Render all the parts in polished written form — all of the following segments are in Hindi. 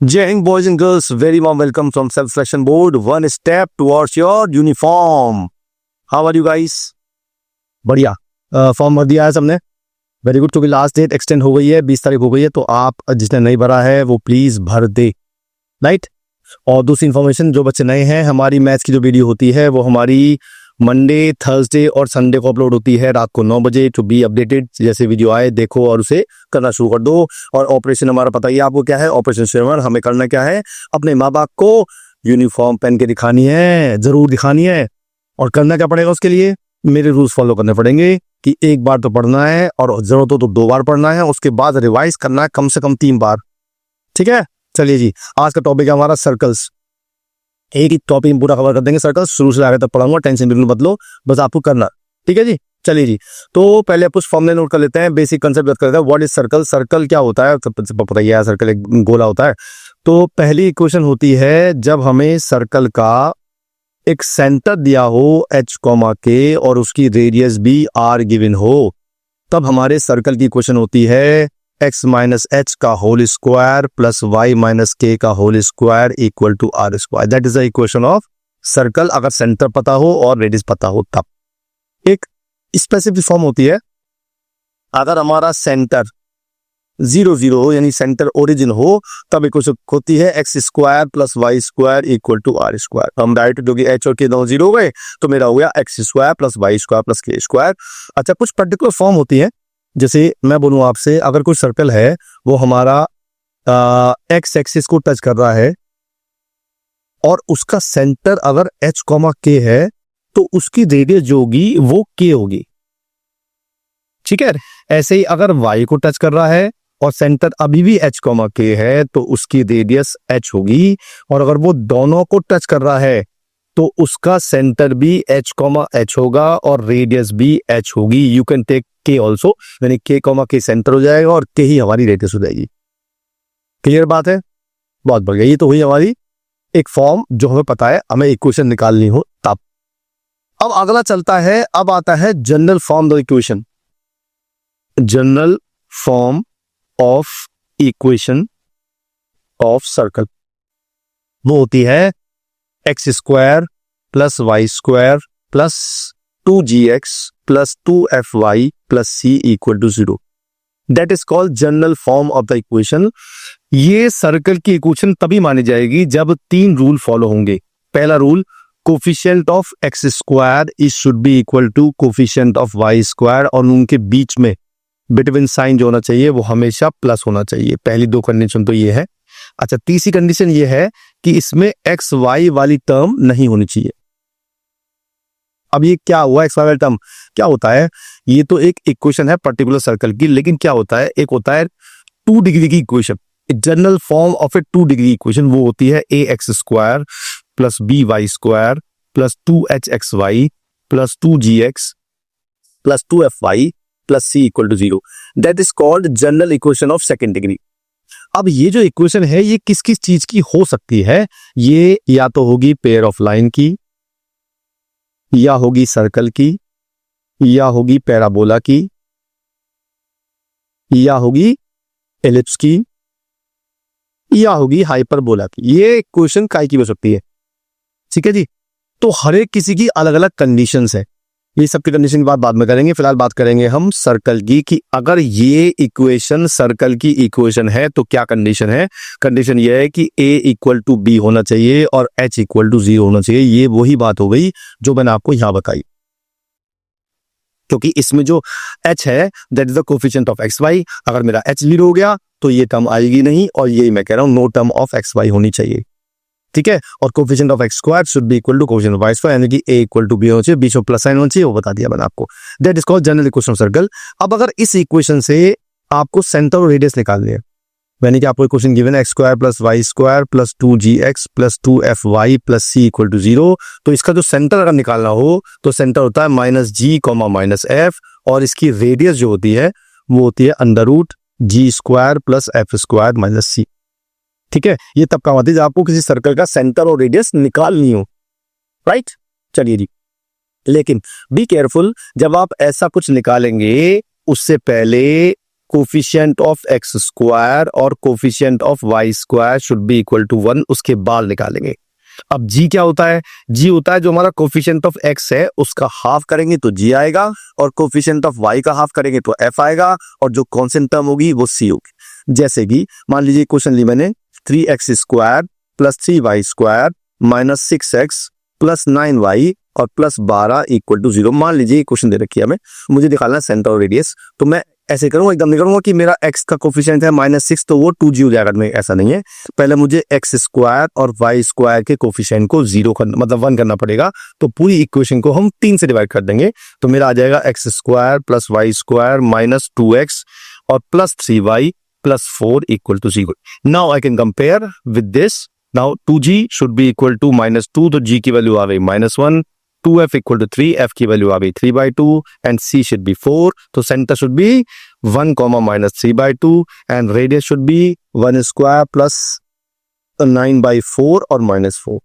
Jai Hind, boys and girls. Very warm welcome from Self Selection Board. One step towards your uniform. How are you guys? बढ़िया. फॉर्म भर दिया है सबने. Very good. क्योंकि लास्ट डेट एक्सटेंड हो गई है, 20 तारीख हो गई है, तो आप जिसने नहीं भरा है वो प्लीज भर दे. राइट. और दूसरी इन्फॉर्मेशन, जो बच्चे नए हैं, हमारी मैथ्स की जो वीडियो होती है वो हमारी मंडे, थर्सडे और संडे को अपलोड होती है रात को 9 बजे. टू बी अपडेटेड, जैसे वीडियो आए देखो और उसे करना शुरू कर दो. और ऑपरेशन हमारा पता ही आपको क्या है. ऑपरेशन श्रवण. हमें करना क्या है, अपने माँ बाप को यूनिफॉर्म पहन के दिखानी है, जरूर दिखानी है. और करना क्या पड़ेगा उसके लिए, मेरे रूल्स फॉलो करने पड़ेंगे कि एक बार तो पढ़ना है और जरूरत हो तो 2 बार पढ़ना है. उसके बाद रिवाइज करना है कम से कम 3 बार. ठीक है. चलिए जी, आज का टॉपिक है हमारा सर्कल्स. एक ही टॉपिक पूरा कवर कर देंगे. सर्कल्स शुरू से आगे तक पढ़ाऊंगा, टेंशन बिल्कुल मत लो, बस आपको करना. ठीक है जी. चलिए जी, तो पहले कुछ फॉर्मूले नोट कर लेते हैं, बेसिक कंसेप्ट बात करते हैं. What is circle. सर्कल क्या होता है, पता ही है, सर्कल एक गोला होता है. तो पहली इक्वेशन होती है, जब हमें सर्कल का एक सेंटर दिया हो h, के और उसकी रेडियस भी r गिवन हो, तब हमारे सर्कल की इक्वेशन होती है x माइनस एच का whole square plus y minus के का whole square equal to r square. That is the equation of circle. अगर सेंटर पता हो और रेडियस पता हो तब. एक स्पेसिफिक फॉर्म होती है, अगर हमारा सेंटर 0 0 हो, यानी सेंटर ओरिजिन हो, तब इक्वेशन होती है x square plus Y square equal to are square. हम राइट, जो कि एच और के दोनों 0 हो गए, तो मेरा हो गया x square plus Y square plus K square. अच्छा, कुछ पर्टिकुलर फॉर्म होती है. जैसे मैं बोलूं आपसे, अगर कोई सर्कल है वो हमारा एक्स एक्सिस को टच कर रहा है और उसका सेंटर अगर h, के है, तो उसकी रेडियस जो होगी वो k होगी. ठीक है. ऐसे ही अगर y को टच कर रहा है और सेंटर अभी भी h, के है, तो उसकी रेडियस h होगी. और अगर वो दोनों को टच कर रहा है तो उसका सेंटर भी h, होगा और रेडियस भी h होगी. You can take k also, यानी k, के सेंटर हो जाएगा और k ही हमारी रेडियस हो जाएगी. क्लियर बात है. बहुत बढ़िया. ये तो हुई हमारी एक फॉर्म जो हमें पता है, हमें इक्वेशन निकालनी हो तब. अब अगला चलता है, अब आता है general form the equation. General form of equation of circle वो होती है x square plus Y square plus 2gx plus 2fy plus c equal to 0. That is called general form of the equation. ये सर्कल की इक्वेशन तभी मानी जाएगी जब 3 रूल फॉलो होंगे. पहला rule, coefficient of X square is should be equal to coefficient of Y square, और उनके बीच में बिटवीन साइन जो होना चाहिए वो हमेशा प्लस होना चाहिए. पहली 2 कंडीशन तो ये है. अच्छा, तीसरी कंडीशन ये है कि इसमें एक्स वाई वाली टर्म नहीं होनी चाहिए. अब ये क्या हुआ, एक्स वाई वाली टर्म क्या होता है, ये तो एक इक्वेशन है पर्टिकुलर सर्कल की, लेकिन क्या होता है, एक होता है 2 डिग्री की equation. General form of a 2 degree equation वो होती है a x square plus b y square plus 2hxy plus 2gx plus 2fy plus c equal to 0. That is called general equation of second degree. अब ये जो इक्वेशन है ये किस किस चीज की हो सकती है, ये या तो होगी पेयर ऑफ लाइन की, या होगी सर्कल की, या होगी पैराबोला की, या होगी एलिप्स की, या होगी हाइपरबोला की. ये इक्वेशन काय की हो सकती है. ठीक है जी. तो हर एक किसी की अलग अलग कंडीशंस है. ये सबकी कंडीशन की बात बाद में करेंगे. फिलहाल बात करेंगे हम सर्कल की, कि अगर ये इक्वेशन सर्कल की इक्वेशन है तो क्या कंडीशन है. कंडीशन ये है कि a इक्वल टू बी होना चाहिए और h इक्वल टू 0 होना चाहिए. ये वही बात हो गई जो मैंने आपको यहां बताई, क्योंकि इसमें जो h है that is the coefficient of X Y. अगर मेरा h 0 हो गया तो ये टर्म आएगी नहीं, और यही मैं कह रहा हूं, no term of X Y होनी चाहिए. ठीक है. और coefficient of X square should be equal to coefficient of Y square, यानी कि a इक्वल टू बी होना चाहिए, बीच में प्लस साइन होना चाहिए, वो बता दिया मैंने आपको. That is called general equation of circle. अब अगर इस इक्वेशन से आपको सेंटर और रेडियस निकालनी है, यानी कि आपको इक्वेशन गिवन है x square plus Y square plus 2gx plus 2fy plus c equal to 0, तो इसका जो सेंटर अगर निकालना हो तो सेंटर होता है माइनस g, माइनस f, और इसकी रेडियस जो होती है वो होती है under root g square plus f square minus c. ठीक है. ये तब काम आती है जब आपको किसी सर्कल का सेंटर और रेडियस निकालनी हो. राइट. चलिए जी, लेकिन बी केयरफुल, जब आप ऐसा कुछ निकालेंगे उससे पहले कोफिशिएंट ऑफ एक्स स्क्वायर और coefficient of Y square should be equal to 1, उसके बाद निकालेंगे। अब जी क्या होता है? जी होता है जो हमारा कोफिशिएंट ऑफ एक्स है उसका हाफ करेंगे तो जी आएगा, और कोफिशिएंट ऑफ वाई का हाफ करेंगे तो एफ आएगा, और जो कांस्टेंट टर्म होगी वो सी होगी। जैसे कि मान लीजिए क्वेश्चन ली मैंने 3x square plus 3y square minus 6x plus 9y और प्लस 12 इक्वल टू 0। मान लीजिए क्वेश्चन दे रखी है हमें, मुझे निकालना है सेंटर और रेडियस, तो मैं ऐसे करूंगा, एकदम नहीं करूंगा कि मेरा x का कोफिशिएंट है -6 तो वो 2g हो जाएगा, में ऐसा नहीं है। पहले मुझे x स्क्वायर और y स्क्वायर के कोफिशिएंट को 0 करना, मतलब 1 करना पड़ेगा, तो पूरी इक्वेशन को हम 3 से डिवाइड कर देंगे, तो मेरा आ जाएगा x square plus Y square minus 2x और plus 3y plus 4 equal to 0। Now I can compare with this. Now 2g should be equal to -2, तो g की वैल्यू आ गई -1, 2f इक्वल टू 3, f की वैल्यू आ गई 3/2 एंड c शुड बी 4, तो सेंटर शुड बी 1, -3/2 एंड radius should be 1 square plus 9/4 और -4।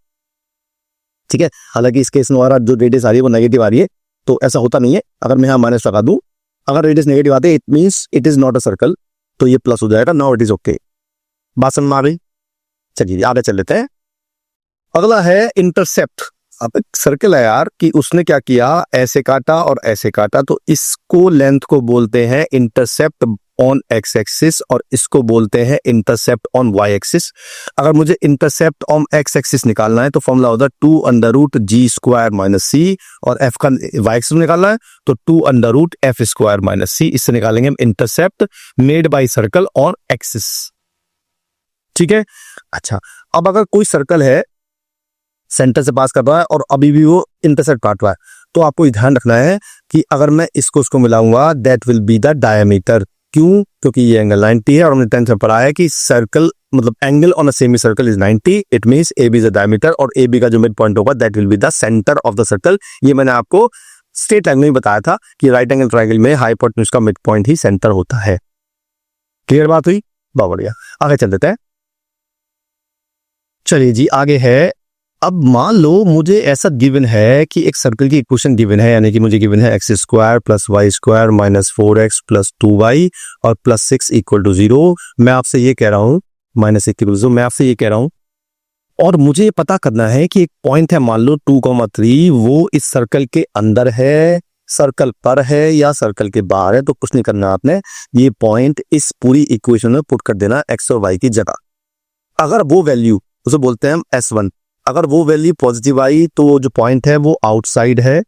ठीक है, हालांकि इस केस में हमारा जो रेडियस आ रही है वो नेगेटिव आ रही है, तो ऐसा होता नहीं है। अगर मैं यहाँ माइनस लगा दूं, अगर रेडियस नेगेटिव आते it means it is not a circle, तो ये प्लस हो जाएगा। Now it is okay. बात समझ में आ गई? चलिए आगे चल लेते हैं। अगला है इंटरसेप्ट। अब एक सर्कल है यार कि उसने क्या किया, ऐसे काटा और ऐसे काटा, तो इसको लेंथ को बोलते हैं इंटरसेप्ट ऑन एक्स एक्सिस और इसको बोलते हैं इंटरसेप्ट ऑन वाई एक्सिस। अगर मुझे इंटरसेप्ट ऑन एक्स एक्सिस निकालना है तो फॉर्मूला होता है 2√g स्क्वायर माइनस सी, और f का वाई एक्सिस में निकालना है तो 2√f स्क्वायर माइनस सी। इससे निकालेंगे हम intercept made by circle on axis. ठीक है, अच्छा अब अगर कोई सर्कल है सेंटर से पास कर रहा है और अभी भी वो इंटरसेप्ट काट रहा है, तो आपको ध्यान रखना है कि अगर मैं इसको मिलाऊंगा that will be the diameter. क्यों? क्योंकि ये एंगल 90 है और हमने 10th में पढ़ा है कि सर्कल मतलब angle on a semicircle is 90, it means A B is the diameter और ए बी का जो मिड पॉइंट होगा that will be the centre of the circle. ये मैंने आपको स्ट्रेट लाइन में बताया था कि राइट एंगल ट्रायंगल में हाइपोटेन्यूज का मिड पॉइंट ही सेंटर होता है। क्लियर बात हुई? बहुत बढ़िया, आगे चल देते हैं। चलिए जी आगे है। अब मान लो मुझे ऐसा गिवन है कि एक सर्कल की इक्वेशन गिवन है, यानी कि मुझे गिवन है x square plus Y square minus 4x plus 2y और प्लस 6 इक्वल टू 0। मैं आपसे ये कह रहा हूँ मैं आपसे ये कह रहा हूँ और मुझे ये पता करना है कि एक पॉइंट है मान लो 2,3, वो इस सर्कल के अंदर है, सर्कल पर है या सर्कल के बाहर है। तो कुछ नहीं करना आपने, ये पॉइंट इस पूरी इक्वेशन में पुट कर देना एक्स और वाई की जगह। अगर वो वैल्यू, उसे बोलते हैं हम S1, अगर वो वैल्यू पॉजिटिव आई तो जो पॉइंट है वो आउटसाइड है,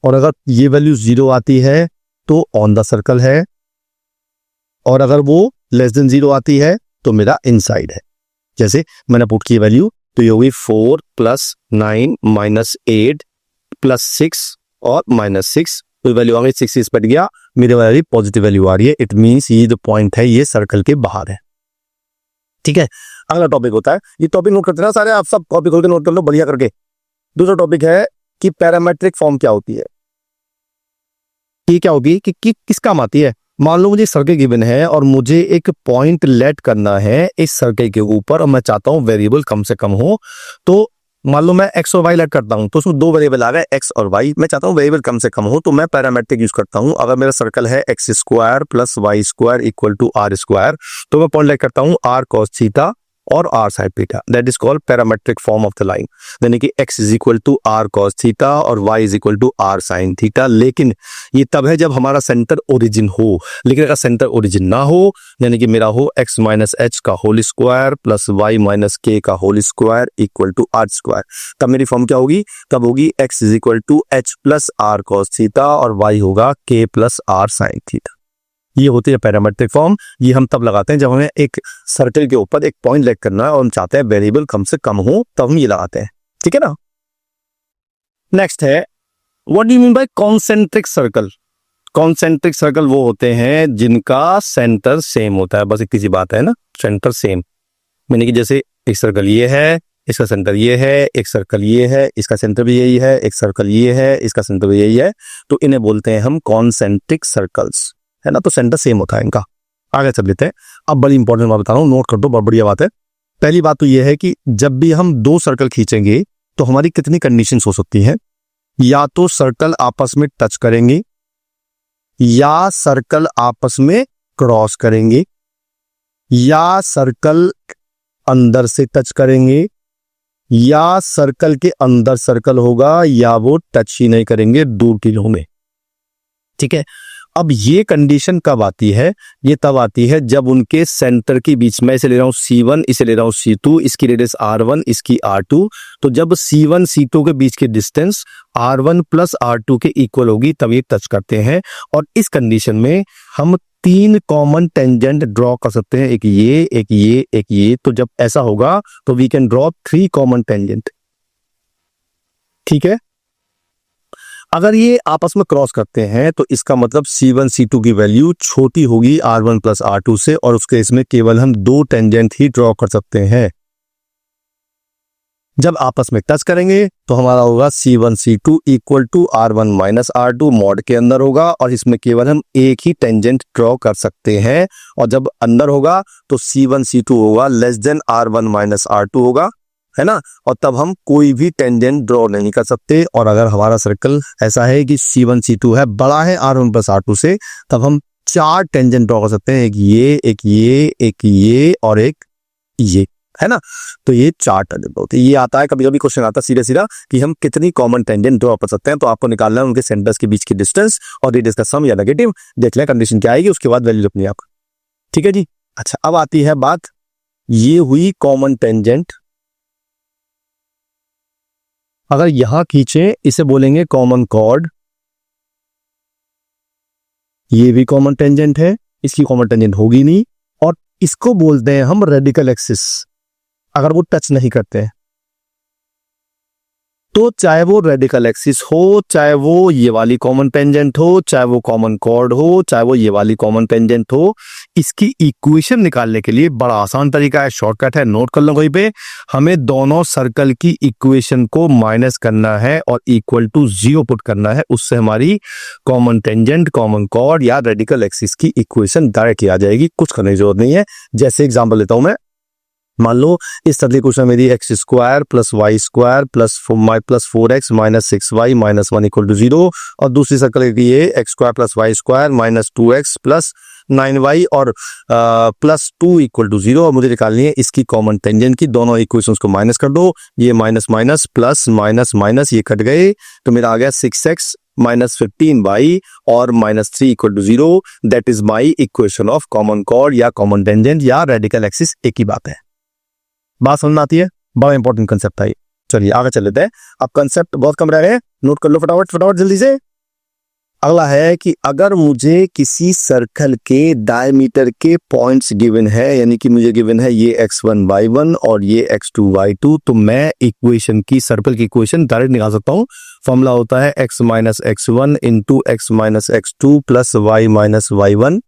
और अगर ये वैल्यू 0 आती है तो ऑन द सर्कल है, और अगर वो लेस देन 0 आती है तो मेरा इनसाइड है। जैसे मैंने पुट की वैल्यू, तो ये होगी 4 प्लस 9 माइनस 8 प्लस 6 और माइनस 6, तो वैल्यू आ गई 6 इस पट गया, मेरे वाली पॉजिटिव वैल्यू आ रही है। इट मीन्स ये जो पॉइंट है ये सर्कल के बाहर है। ठीक है, अगला टॉपिक होता है, ये टॉपिक नोट करते ना सारे, आप सब कॉपी खोल के नोट कर लो बढ़िया करके। दूसरा टॉपिक है कि पैरामेट्रिक फॉर्म क्या होती है। ये क्या होगी कि किस काम आती है। मान लो मुझे सर्कल गिवन है और मुझे एक पॉइंट लेट करना है इस सर्कल के ऊपर, और मैं चाहता हूं वेरिएबल कम से कम हो। तो मान लो मैं एक्स और वाई लेट करता हूं, तो उसमें 2 वेरिएबल आ गए एक्स और वाई, मैं चाहता हूं वेरिएबल कम से कम हो, तो मैं पैरामेट्रिक यूज करता हूं। अगर मेरा सर्कल है x square plus Y square equal to are square, तो मैं पॉइंट लेट करता हूं आर कॉस थीटा और r sine theta, that is called parametric form of the line. यानी कि x is equal to r cos theta और y is equal to r sine theta. लेकिन ये तब है जब हमारा सेंटर ओरिजिन हो, लेकिन अगर सेंटर ओरिजिन ना हो, यानी कि मेरा हो x माइनस एच का whole square plus y minus के का whole square equal to are square, तब मेरी फॉर्म क्या होगी, तब होगी x is equal to h plus r cos theta और y होगा k plus r sine theta. ये होती है पैरामेट्रिक फॉर्म। ये हम तब लगाते हैं जब हमें एक सर्कल के ऊपर एक पॉइंट लेट करना है और हम चाहते हैं वेरिएबल कम से कम हो, तब हम ये लगाते हैं। ठीक है ना। नेक्स्ट है, what do you mean by concentric circle. Concentric circle वो होते हैं जिनका सेंटर सेम होता है, बस इतनी सी बात है ना, सेंटर सेम। यानी कि जैसे एक सर्कल ये है, इसका सेंटर ये है, एक सर्कल ये है, इसका सेंटर भी यही है, एक सर्कल ये है, इसका सेंटर भी यही है, तो इन्हें बोलते हैं हम कॉन्सेंट्रिक सर्कल्स, है ना। तो सेंटर सेम होता है इनका। आगे चल लेते हैं। अब बड़ी इंपॉर्टेंट बात बता रहा हूँ, नोट कर दो, बहुत बढ़िया बात है। पहली बात तो यह है कि जब भी हम 2 सर्कल खींचेंगे तो हमारी कितनी कंडीशंस हो सकती हैं। या तो सर्कल आपस में टच करेंगे, या सर्कल आपस में क्रॉस करेंगे, या सर्कल अंदर से टच करेंगे, या सर्कल के अंदर सर्कल होगा, या वो टच ही नहीं करेंगे दूर की रो में। ठीक है, अब ये कंडीशन कब आती है? ये तब आती है जब उनके सेंटर के बीच में, इसे ले रहा हूं C1, इसे ले रहा हूं C2, इसकी रेडियस R1, इसकी R2, तो जब C1 C2 के बीच की डिस्टेंस R1 प्लस R2 के इक्वल होगी तब ये टच करते हैं। और इस कंडीशन में हम 3 कॉमन टेंजेंट ड्रॉ कर सकते हैं, एक ये, एक ये, एक ये। तो जब ऐसा होगा तो we can draw 3 common tangent. ठीक है, अगर ये आपस में क्रॉस करते हैं तो इसका मतलब C1 C2 की वैल्यू छोटी होगी R1 प्लस R2 से, और उसके इसमें केवल हम 2 टेंजेंट ही ड्रॉ कर सकते हैं। जब आपस में टच करेंगे तो हमारा होगा C1 C2 equal to R1 minus R2 mod के अंदर होगा, और इसमें केवल हम एक ही टेंजेंट ड्रॉ कर सकते हैं। और जब अंदर होगा तो C1 C2 होगा less than R1 minus R2 होगा, है ना, और तब हम कोई भी टेंजेंट ड्रॉ नहीं कर सकते। और अगर हमारा सर्कल ऐसा है कि C1 C2 है, बड़ा है R1 प्लस R2 से, तब हम 4 टेंजेंट ड्रॉ कर सकते हैं, एक ये, एक ये, एक ये और एक ये, है ना। तो ये 4 टेंजेंट होते हैं। ये आता है कभी कभी क्वेश्चन आता है सीधा सीधा कि हम कितनी कॉमन टेंजेंट ड्रॉ कर सकते हैं। तो आपको निकालना है उनके सेंटर्स के बीच की डिस्टेंस और रेडियस का सम या नेगेटिव। देख लें कंडीशन क्या आएगी, उसके बाद वैल्यू अपनी आप। ठीक है जी। अच्छा, अब आती है बात, ये हुई कॉमन टेंजेंट। अगर यहां खींचे इसे बोलेंगे कॉमन कॉर्ड। ये भी कॉमन टेंजेंट है, इसकी कॉमन टेंजेंट होगी नहीं, और इसको बोलते हैं हम रेडिकल एक्सिस। अगर वो टच नहीं करते हैं तो चाहे वो रेडिकल एक्सिस हो, चाहे वो ये वाली कॉमन टेंजेंट हो, चाहे वो कॉमन कॉर्ड हो, चाहे वो ये वाली कॉमन टेंजेंट हो, इसकी इक्वेशन निकालने के लिए बड़ा आसान तरीका है, शॉर्टकट है, नोट कर लो कहीं पे। हमें दोनों सर्कल की इक्वेशन को माइनस करना है और इक्वल टू 0 पुट करना है। उससे हमारी कॉमन टेंजेंट, कॉमन कॉर्ड या रेडिकल एक्सिस की इक्वेशन डायरेक्टली आ जाएगी, कुछ करने की जरूरत नहीं है। जैसे एग्जाम्पल लेता हूं मैं, मान लो इस तरह की क्वेश्चन मेरी x square plus Y square plus 4x minus 6y minus 1 equal to 0, और दूसरी सर्कल की ये x square plus Y square minus 2x plus 9y और प्लस 2 इक्वल टू 0, और मुझे निकालनी है इसकी कॉमन टेंजेंट की। दोनों इक्वेशंस को माइनस कर दो, ये minus minus plus minus minus ये कट गए, तो मेरा आ गया 6x माइनस 15y और minus 3 equal to 0। That is my equation of common chord या कॉमन टेंजेंट या रेडिकल एक्सिस, एक ही बात है। बात समझ में आती है? बड़ा इंपॉर्टेंट कंसेप्ट है। चलिए आगे चल लेते हैं। अब कंसेप्ट बहुत कम रह रहे हैं, नोट कर लो फटाफट फटाफट जल्दी से। अगला है कि अगर मुझे किसी सर्कल के डायमीटर के पॉइंट्स गिवन है, यानी कि मुझे गिवन है ये x1 y1 और ये x2 y2, तो मैं इक्वेशन की, सर्कल की इक्वेशन डायरेक्ट निकाल सकता हूँ। फॉर्मूला होता है x minus x1 into x minus x2 plus y minus y1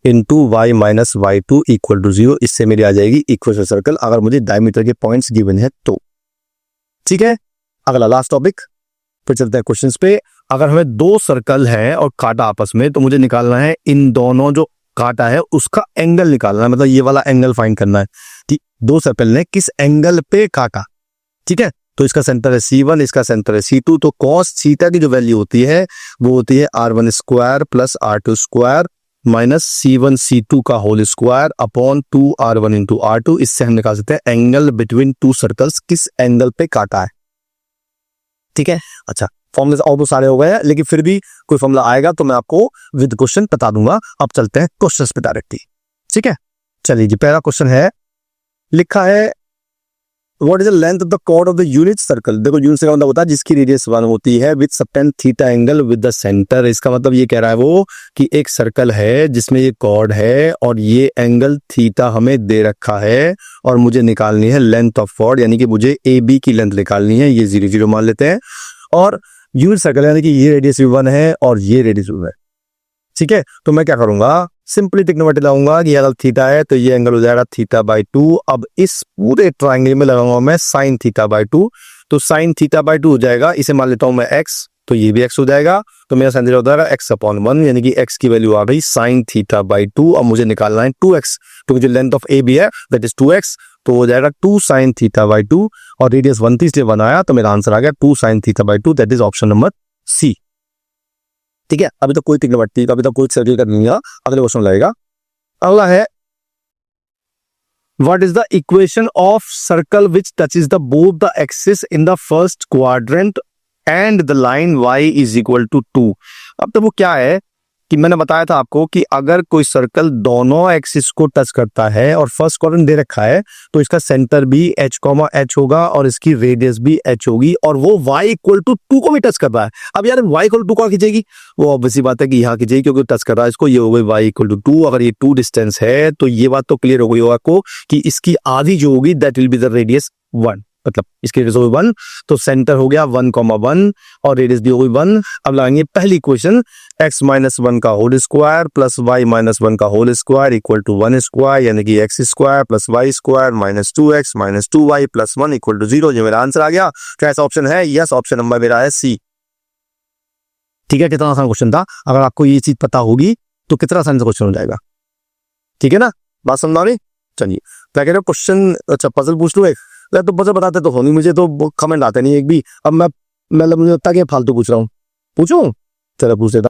into y minus y2 equal to 0। इससे मेरी आ जाएगी इक्वेशन सर्कल, अगर मुझे डायमीटर के पॉइंट्स गिवन है तो। ठीक है, अगला लास्ट टॉपिक, फिर चलते हैं क्वेश्चंस पे। अगर हमें 2 सर्कल है और काटा आपस में, तो मुझे निकालना है इन दोनों जो काटा है उसका एंगल निकालना है, मतलब ये वाला एंगल फाइंड करना है। ठीक, 2 सर्कल ने किस एंगल पे काटा। ठीक है, तो इसका सेंटर है C1, इसका सेंटर है C2, तो cos थीटा की जो वैल्यू होती है वो होती है R1 square plus R2 square minus C1 C2 का whole square upon 2R1 into R2। इससे हम निकाल सकते हैं एंगल बिटवीन 2 सर्कल्स, किस एंगल पे काटा है। ठीक है, अच्छा फॉर्मूले और तो सारे हो गए हैं, लेकिन फिर भी कोई फॉर्मूला आएगा तो मैं आपको विद क्वेश्चन बता दूंगा। अब चलते हैं क्वेश्चंस पे डायरेक्टली। ठीक है, चलिए जी, पहला क्वेश्चन है, लिखा है what is the length of the chord of the unit circle. देखो यूनिट सर्कल मतलब होता है जिसकी रेडियस 1 होती है with subtend theta angle with the centre. इसका मतलब ये कह रहा है वो कि एक सर्कल है जिसमें ये कॉर्ड है और ये एंगल थीटा हमें दे रखा है, और मुझे निकालनी है लेंथ ऑफ कॉर्ड, यानी कि मुझे ए बी की लेंथ निकालनी है। ये 0 0 मान लेते हैं, और यूनिट सर्कल यानी कि ये रेडियस भी 1 है और ये रेडियस भी 1 है। ठीक है, तो मैं क्या करूंगा, सिंपली टिग्नोमेट्री लगाऊंगा कि एंगल थीटा है तो ये एंगल हो जाएगा थीटा बाई 2। अब इस पूरे ट्राइंगल में लगाऊंगा मैं साइन थीटा बाई 2, तो साइन थीटा बाई 2 हो जाएगा। इसे मान लेता हूं मैं x, तो ये भी x हो जाएगा, तो मेरा साइन थीटा हो जाएगा x अपॉन 1, यानी कि x की वैल्यू आ गई साइन थीटा बाई 2। अब मुझे निकालना है 2x, तो जो लेंथ ऑफ ए बी है दैट इज 2x, तो हो जाएगा 2 साइन थीटा बाई 2, और रेडियस 1 थी इसलिए 1 आया, तो मेरा आंसर आ गया 2 sine theta by 2, that is option number C. ठीक है, अभी तो कोई ट्रिग्नोमेट्री, अभी तक कोई सर्कल का नहीं है, अगले क्वेश्चन लगेगा। अगला है what is the equation of circle which touches the both the axis in the first quadrant and the line y is equal to 2। अब तो वो क्या है कि मैंने बताया था आपको कि अगर कोई सर्कल दोनों एक्सिस को टच करता है और फर्स्ट क्वाड्रेंट दे रखा है तो इसका सेंटर भी h, h होगा और इसकी रेडियस भी h होगी और वो y इक्वल टू 2 को भी टच कर रहा है। अब यार y इक्वल टू 2 कहाँ खींचेगी? वो ऑब्वियसली बात है कि यहाँ खींचेगी क्योंकि टच कर रहा है इसको। ये हो गई y इक्वल टू 2। अगर ये 2 डिस्टेंस है तो ये बात तो क्लियर हो गई होगा आपको कि इसकी आधी जो होगी that will be the radius 1, मतलब इसकी रेडियस होगी 1। तो सेंटर हो गया 1,1 और रेडियस भी होगी 1। अब लगाएंगे पहली इक्वेशन, x माइनस 1 का whole square plus y minus 1 का whole square equal to 1 square, यानी कि x square plus y square minus 2x minus 2y plus 1 equal to 0। ये मेरा आंसर आ गया। कैसा ऑप्शन है? यस, ऑप्शन नंबर मेरा है सी। ठीक है, कितना आसान क्वेश्चन था। अगर आपको ये चीज पता होगी तो कितना आसान सा क्वेश्चन हो जाएगा। ठीक है ना, बात समझ आ रही? चलिए क्या कह रहे हो क्वेश्चन, अच्छा पजल पूछ लूं एक। तो पजल बताते तो हो नहीं, मुझे तो कमेंट आते नहीं एक भी। अब मैं मतलब मुझे लगता है कि फालतू पूछ रहा हूँ, पूछूं? चलो पूछ लेता।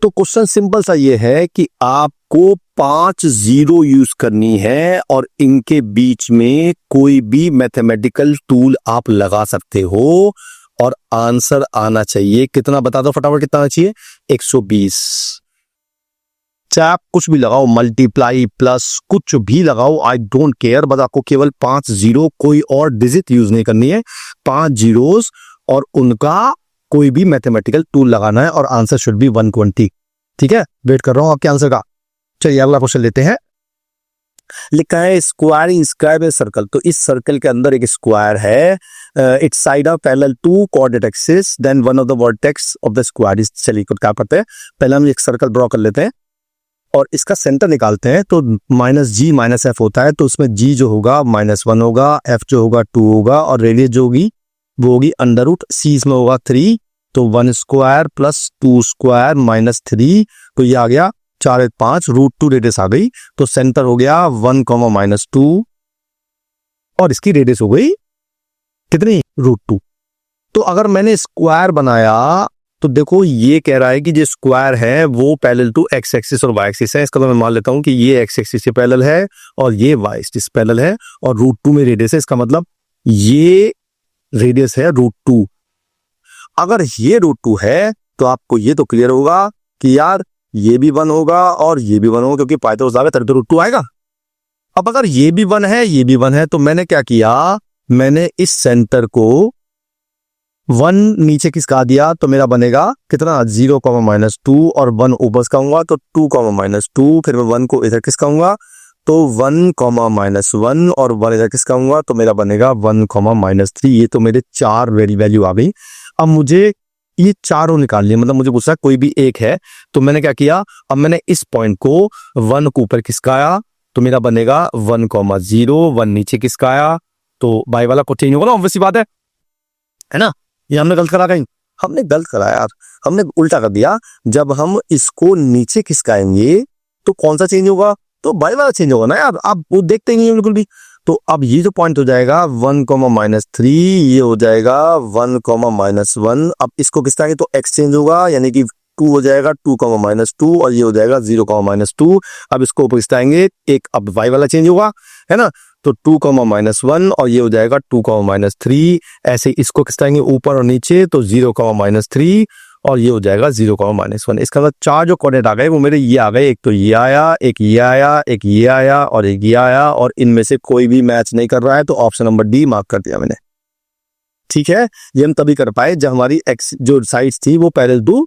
तो क्वेश्चन सिंपल सा ये है कि आपको 5 जीरो यूज करनी है और इनके बीच में कोई भी मैथमेटिकल टूल आप लगा सकते हो और आंसर आना चाहिए। कितना बता दो फटाफट, कितना आना चाहिए? 120। चाहे आप कुछ भी लगाओ, मल्टीप्लाई प्लस कुछ भी लगाओ, आई डोंट केयर, बस आपको केवल 5 जीरो, कोई और डिजिट यूज नहीं करनी है। 5 जीरोस और उनका कोई भी मैथमेटिकल टूल लगाना है और आंसर शुड बी 120। ठीक है, वेट कर रहा हूं आपके आंसर का। चलिए अगला क्वेश्चन लेते हैं। लिखा है स्क्वायरिंग स्क्वायर सर्कल। तो इस सर्कल के अंदर एक स्क्वायर है, its side of parallel to coordinate axis, then one of the vertex of the square is. चलिए क्या करते हैं, पहले हम एक सर्कल ड्रॉ कर लेते हैं और इसका सेंटर निकालते हैं। तो माइनस जी माइनस एफ होता है, तो उसमें जी जो होगा -1 होगा, एफ जो होगा 2 होगा और रेडियस जो होगी वो होगी अंडर रूट सी, इसमें होगा 3। तो 1 स्क्वायर प्लस 2 स्क्वायर माइनस 3, तो ये आ गया 4 5 √2 रेडियस आ गई। तो सेंटर हो गया 1, -2 और इसकी रेडियस हो गई कितनी? √2। तो अगर मैंने स्क्वायर बनाया तो देखो ये कह रहा है कि जो स्क्वायर है वो पैरेलल टू एक्स एक्सिस और वाई एक्सिस है। इसका तो मैं मान लेता हूं कि ये एक्स एक्सिस से पैरेलल है और ये वाई एक्सिस पैरेलल है और √2 में रेडियस है। इसका मतलब ये रेडियस है √2। अगर ये √2 है तो आपको ये तो क्लियर होगा कि यार ये भी 1 होगा और ये भी 1 होगा, क्योंकि पाइथागोरस लॉ में तभी तो √2 आएगा। अब अगर ये भी 1 है ये भी 1 है तो मैंने क्या किया, मैंने इस सेंटर को 1 नीचे खिसका दिया तो मेरा बनेगा कितना? 0, -2 और 1 ऊपर खिसकाऊंगा तो 2, -2। फिर मैं 1 को इधर खिसकाऊंगा तो 1, -1 और 1 इधर खिसकाऊंगा तो मेरा बनेगा 1, -3। ये तो मेरे 4 वैल्यू आ गई। अब मुझे ये चारों निकालनी है, मतलब मुझे पूछा कोई भी एक है। तो मैंने क्या किया, अब मैंने इस पॉइंट को 1 को ऊपर खिसकाया तो मेरा बनेगा 1, 0। 1 नीचे खिसकाया तो बाई वाला को चेंज होगा ना, ऑब्वियसली बात है ना। ये हमने गलत करा कहीं, हमने गलत करा यार, हमने उल्टा कर दिया। जब हम इसको नीचे खिसकाएंगे तो कौन सा चेंज होगा? तो बाई वाला चेंज होगा ना यार। आप वो देखते ही नहीं बिल्कुल भी। तो अब ये जो पॉइंट हो जाएगा 1, -3, ये हो जाएगा 1, -1। अब इसको खिसकाएंगे तो एक्स चेंज होगा, यानी कि 2 हो जाएगा 2, -2 और ये हो जाएगा 0, -2। अब इसको ऊपर खिसकाएंगे एक, अब वाई वाला चेंज होगा, है ना। तो 2, -1 और ये हो जाएगा 2, -3। ऐसे इसको खिसकाएंगे ऊपर और नीचे तो 0, -3 और ये हो जाएगा 0, -1। इसका मतलब 4 जो कोऑर्डिनेट आ गए वो मेरे ये आ गए। एक तो ये आया, एक ये आया, एक ये आया और एक ये आया और इनमें से कोई भी मैच नहीं कर रहा है, तो ऑप्शन नंबर डी मार्क कर दिया मैंने। ठीक है, ये हम तभी कर पाए जब हमारी एक्स जो साइड्स थी वो पैरेलल टू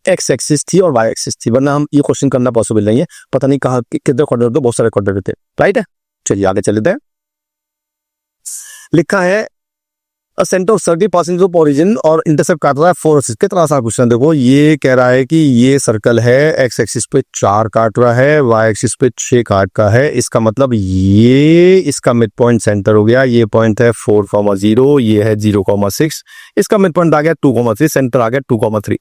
एक्स एक्सिस थी और वाई एक्सिस थी, वरना हम ये क्वेश्चन करना पॉसिबल नहीं है। पता नहीं कहाँ कितने कोऑर्डिनेट, बहुत सारे कोऑर्डिनेट थे, राइट है। चलिए आगे चलते हैं। लिखा है centre of circle passing through origin और इंटरसेप्ट काट रहा है 4 एक्सिस। कितना आसान क्वेश्चन, देखो ये कह रहा है कि ये सर्कल है, एक्स एक्सिस पे 4 काट रहा है, वाई एक्सिस पे 6 काट का है। इसका मतलब ये इसका मिड पॉइंट सेंटर हो गया। ये पॉइंट है 4, 0, ये है 0, 6। इसका मिड पॉइंट आ गया 2, 3, सेंटर आ गया 2, 3।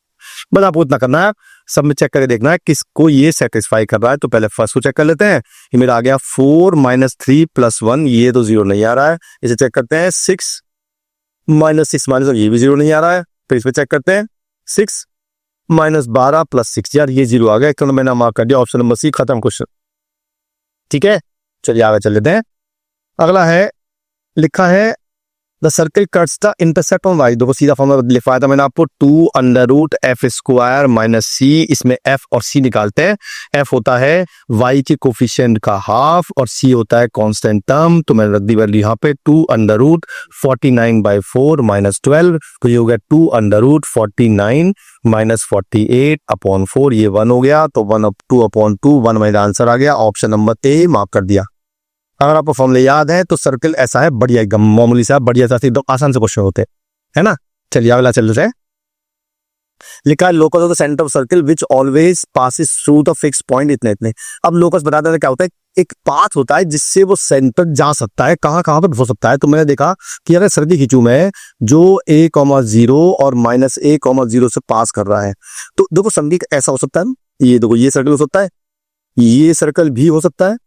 बस आपको इतना करना है, सब में चेक करके देखना है किसको ये सेटिस्फाई कर रहा है। तो पहले फर्स्ट को चेक कर लेते हैं। ये मेरा आ गया 4, -3 + 1, ये तो 0 नहीं आ रहा है। इसे चेक करते हैं 6, -6 ये भी 0 नहीं आ रहा है। फिर इसमें चेक करते हैं 6, -12 + 6, यार ये 0 आ गया। मैंने मार्क कर दिया, ऑप्शन नंबर सी, खत्म क्वेश्चन। ठीक है, चलिए आगे चल लेते हैं। अगला है, लिखा है the circle cuts the intercept on y. देखो सीधा फॉर्मूला लिखवाया था मैंने आपको, 2 under root f square minus c. इसमें एफ और सी निकालते हैं। एफ होता है वाई के कोफिशिएंट का हाफ और सी होता है कांस्टेंट टर्म। तो मैंने रख दी वैल्यू यहाँ पे 2 अंडर रूट 49/4 माइनस 12। तो ये हो गया 2 अंडर रूट 49 माइनस 48/4। ये 1 हो गया, तो 2/2 1 मेरा आंसर आ गया। ऑप्शन नंबर ए मार्क कर दिया। अगर आपको फॉर्मूले याद है तो सर्कल ऐसा है, बढ़िया एकदम मामूली सा, बढ़िया सा, एकदम आसान से क्वेश्चन होते हैं, है ना। चलिए अगला चल रहे हैं। लिखा है locus of the centre of circle which always passes through the fix point इतने इतने। अब लोकस बताते हैं क्या होता है, एक पाथ होता है जिससे वो सेंटर जा सकता है, कहाँ कहाँ पर हो सकता है। तो मैंने देखा कि अगर सर्कल खींचू मैं जो a,0 और -a,0 से पास कर रहा है, तो देखो संदीप ऐसा हो सकता है, ये देखो ये सर्कल हो सकता है, ये सर्कल भी हो सकता है,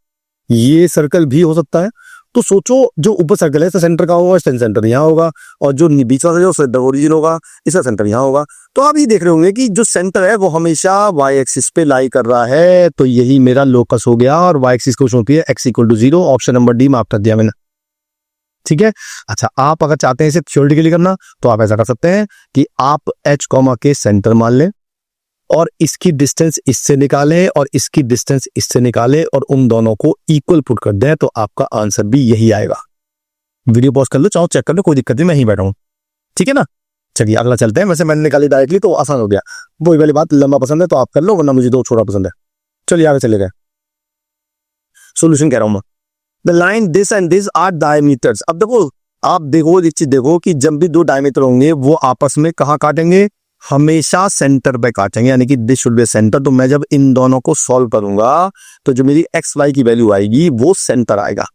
ये सर्कल भी हो सकता है। तो सोचो जो ऊपर सर्कल है इसका सेंटर कहाँ होगा, इसका सेंटर यहाँ होगा, और जो बीच वाला जो सेंटर ओरिजिन होगा इसका सेंटर यहाँ होगा। तो आप ये देख रहे होंगे कि जो सेंटर है वो हमेशा वाई एक्सिस पे लाई कर रहा है। तो यही मेरा लोकस हो गया, और वाई एक्सिस क्वेश्चन होती है x=0। Option number D mark कर दिया मैंने, ठीक है। अच्छा, आप अगर चाहते हैं इसे थ्योरेटिकली करना तो आप ऐसा कर सकते हैं कि आप h के सेंटर मान लें और इसकी डिस्टेंस इससे निकालें और इसकी डिस्टेंस इससे निकालें और उन दोनों को इक्वल पुट कर दें, तो आपका आंसर भी यही आएगा। वीडियो पॉज कर लो, चाहो चेक कर लो, कोई दिक्कत नहीं, मैं ही बैठा हूं, ठीक है ना। चलिए अगला चलते हैं। वैसे मैंने निकाली डायरेक्टली तो आसान हो गया, वही वाली बात, लंबा पसंद है तो आप कर लो, वरना मुझे 2 छोटा पसंद है। चलिए आगे चले गए, सोल्यूशन कह रहा हूं मैं। The line this and this are diameters. अब देखो, आप देखो एक चीज देखो कि जब भी 2 डायमीटर होंगे वो आपस में कहाँ काटेंगे, हमेशा सेंटर पे काटेंगे, यानी कि दिस शुड बी सेंटर। तो मैं जब इन दोनों को सॉल्व करूंगा तो जो मेरी एक्स वाई की वैल्यू आएगी वो सेंटर आएगा,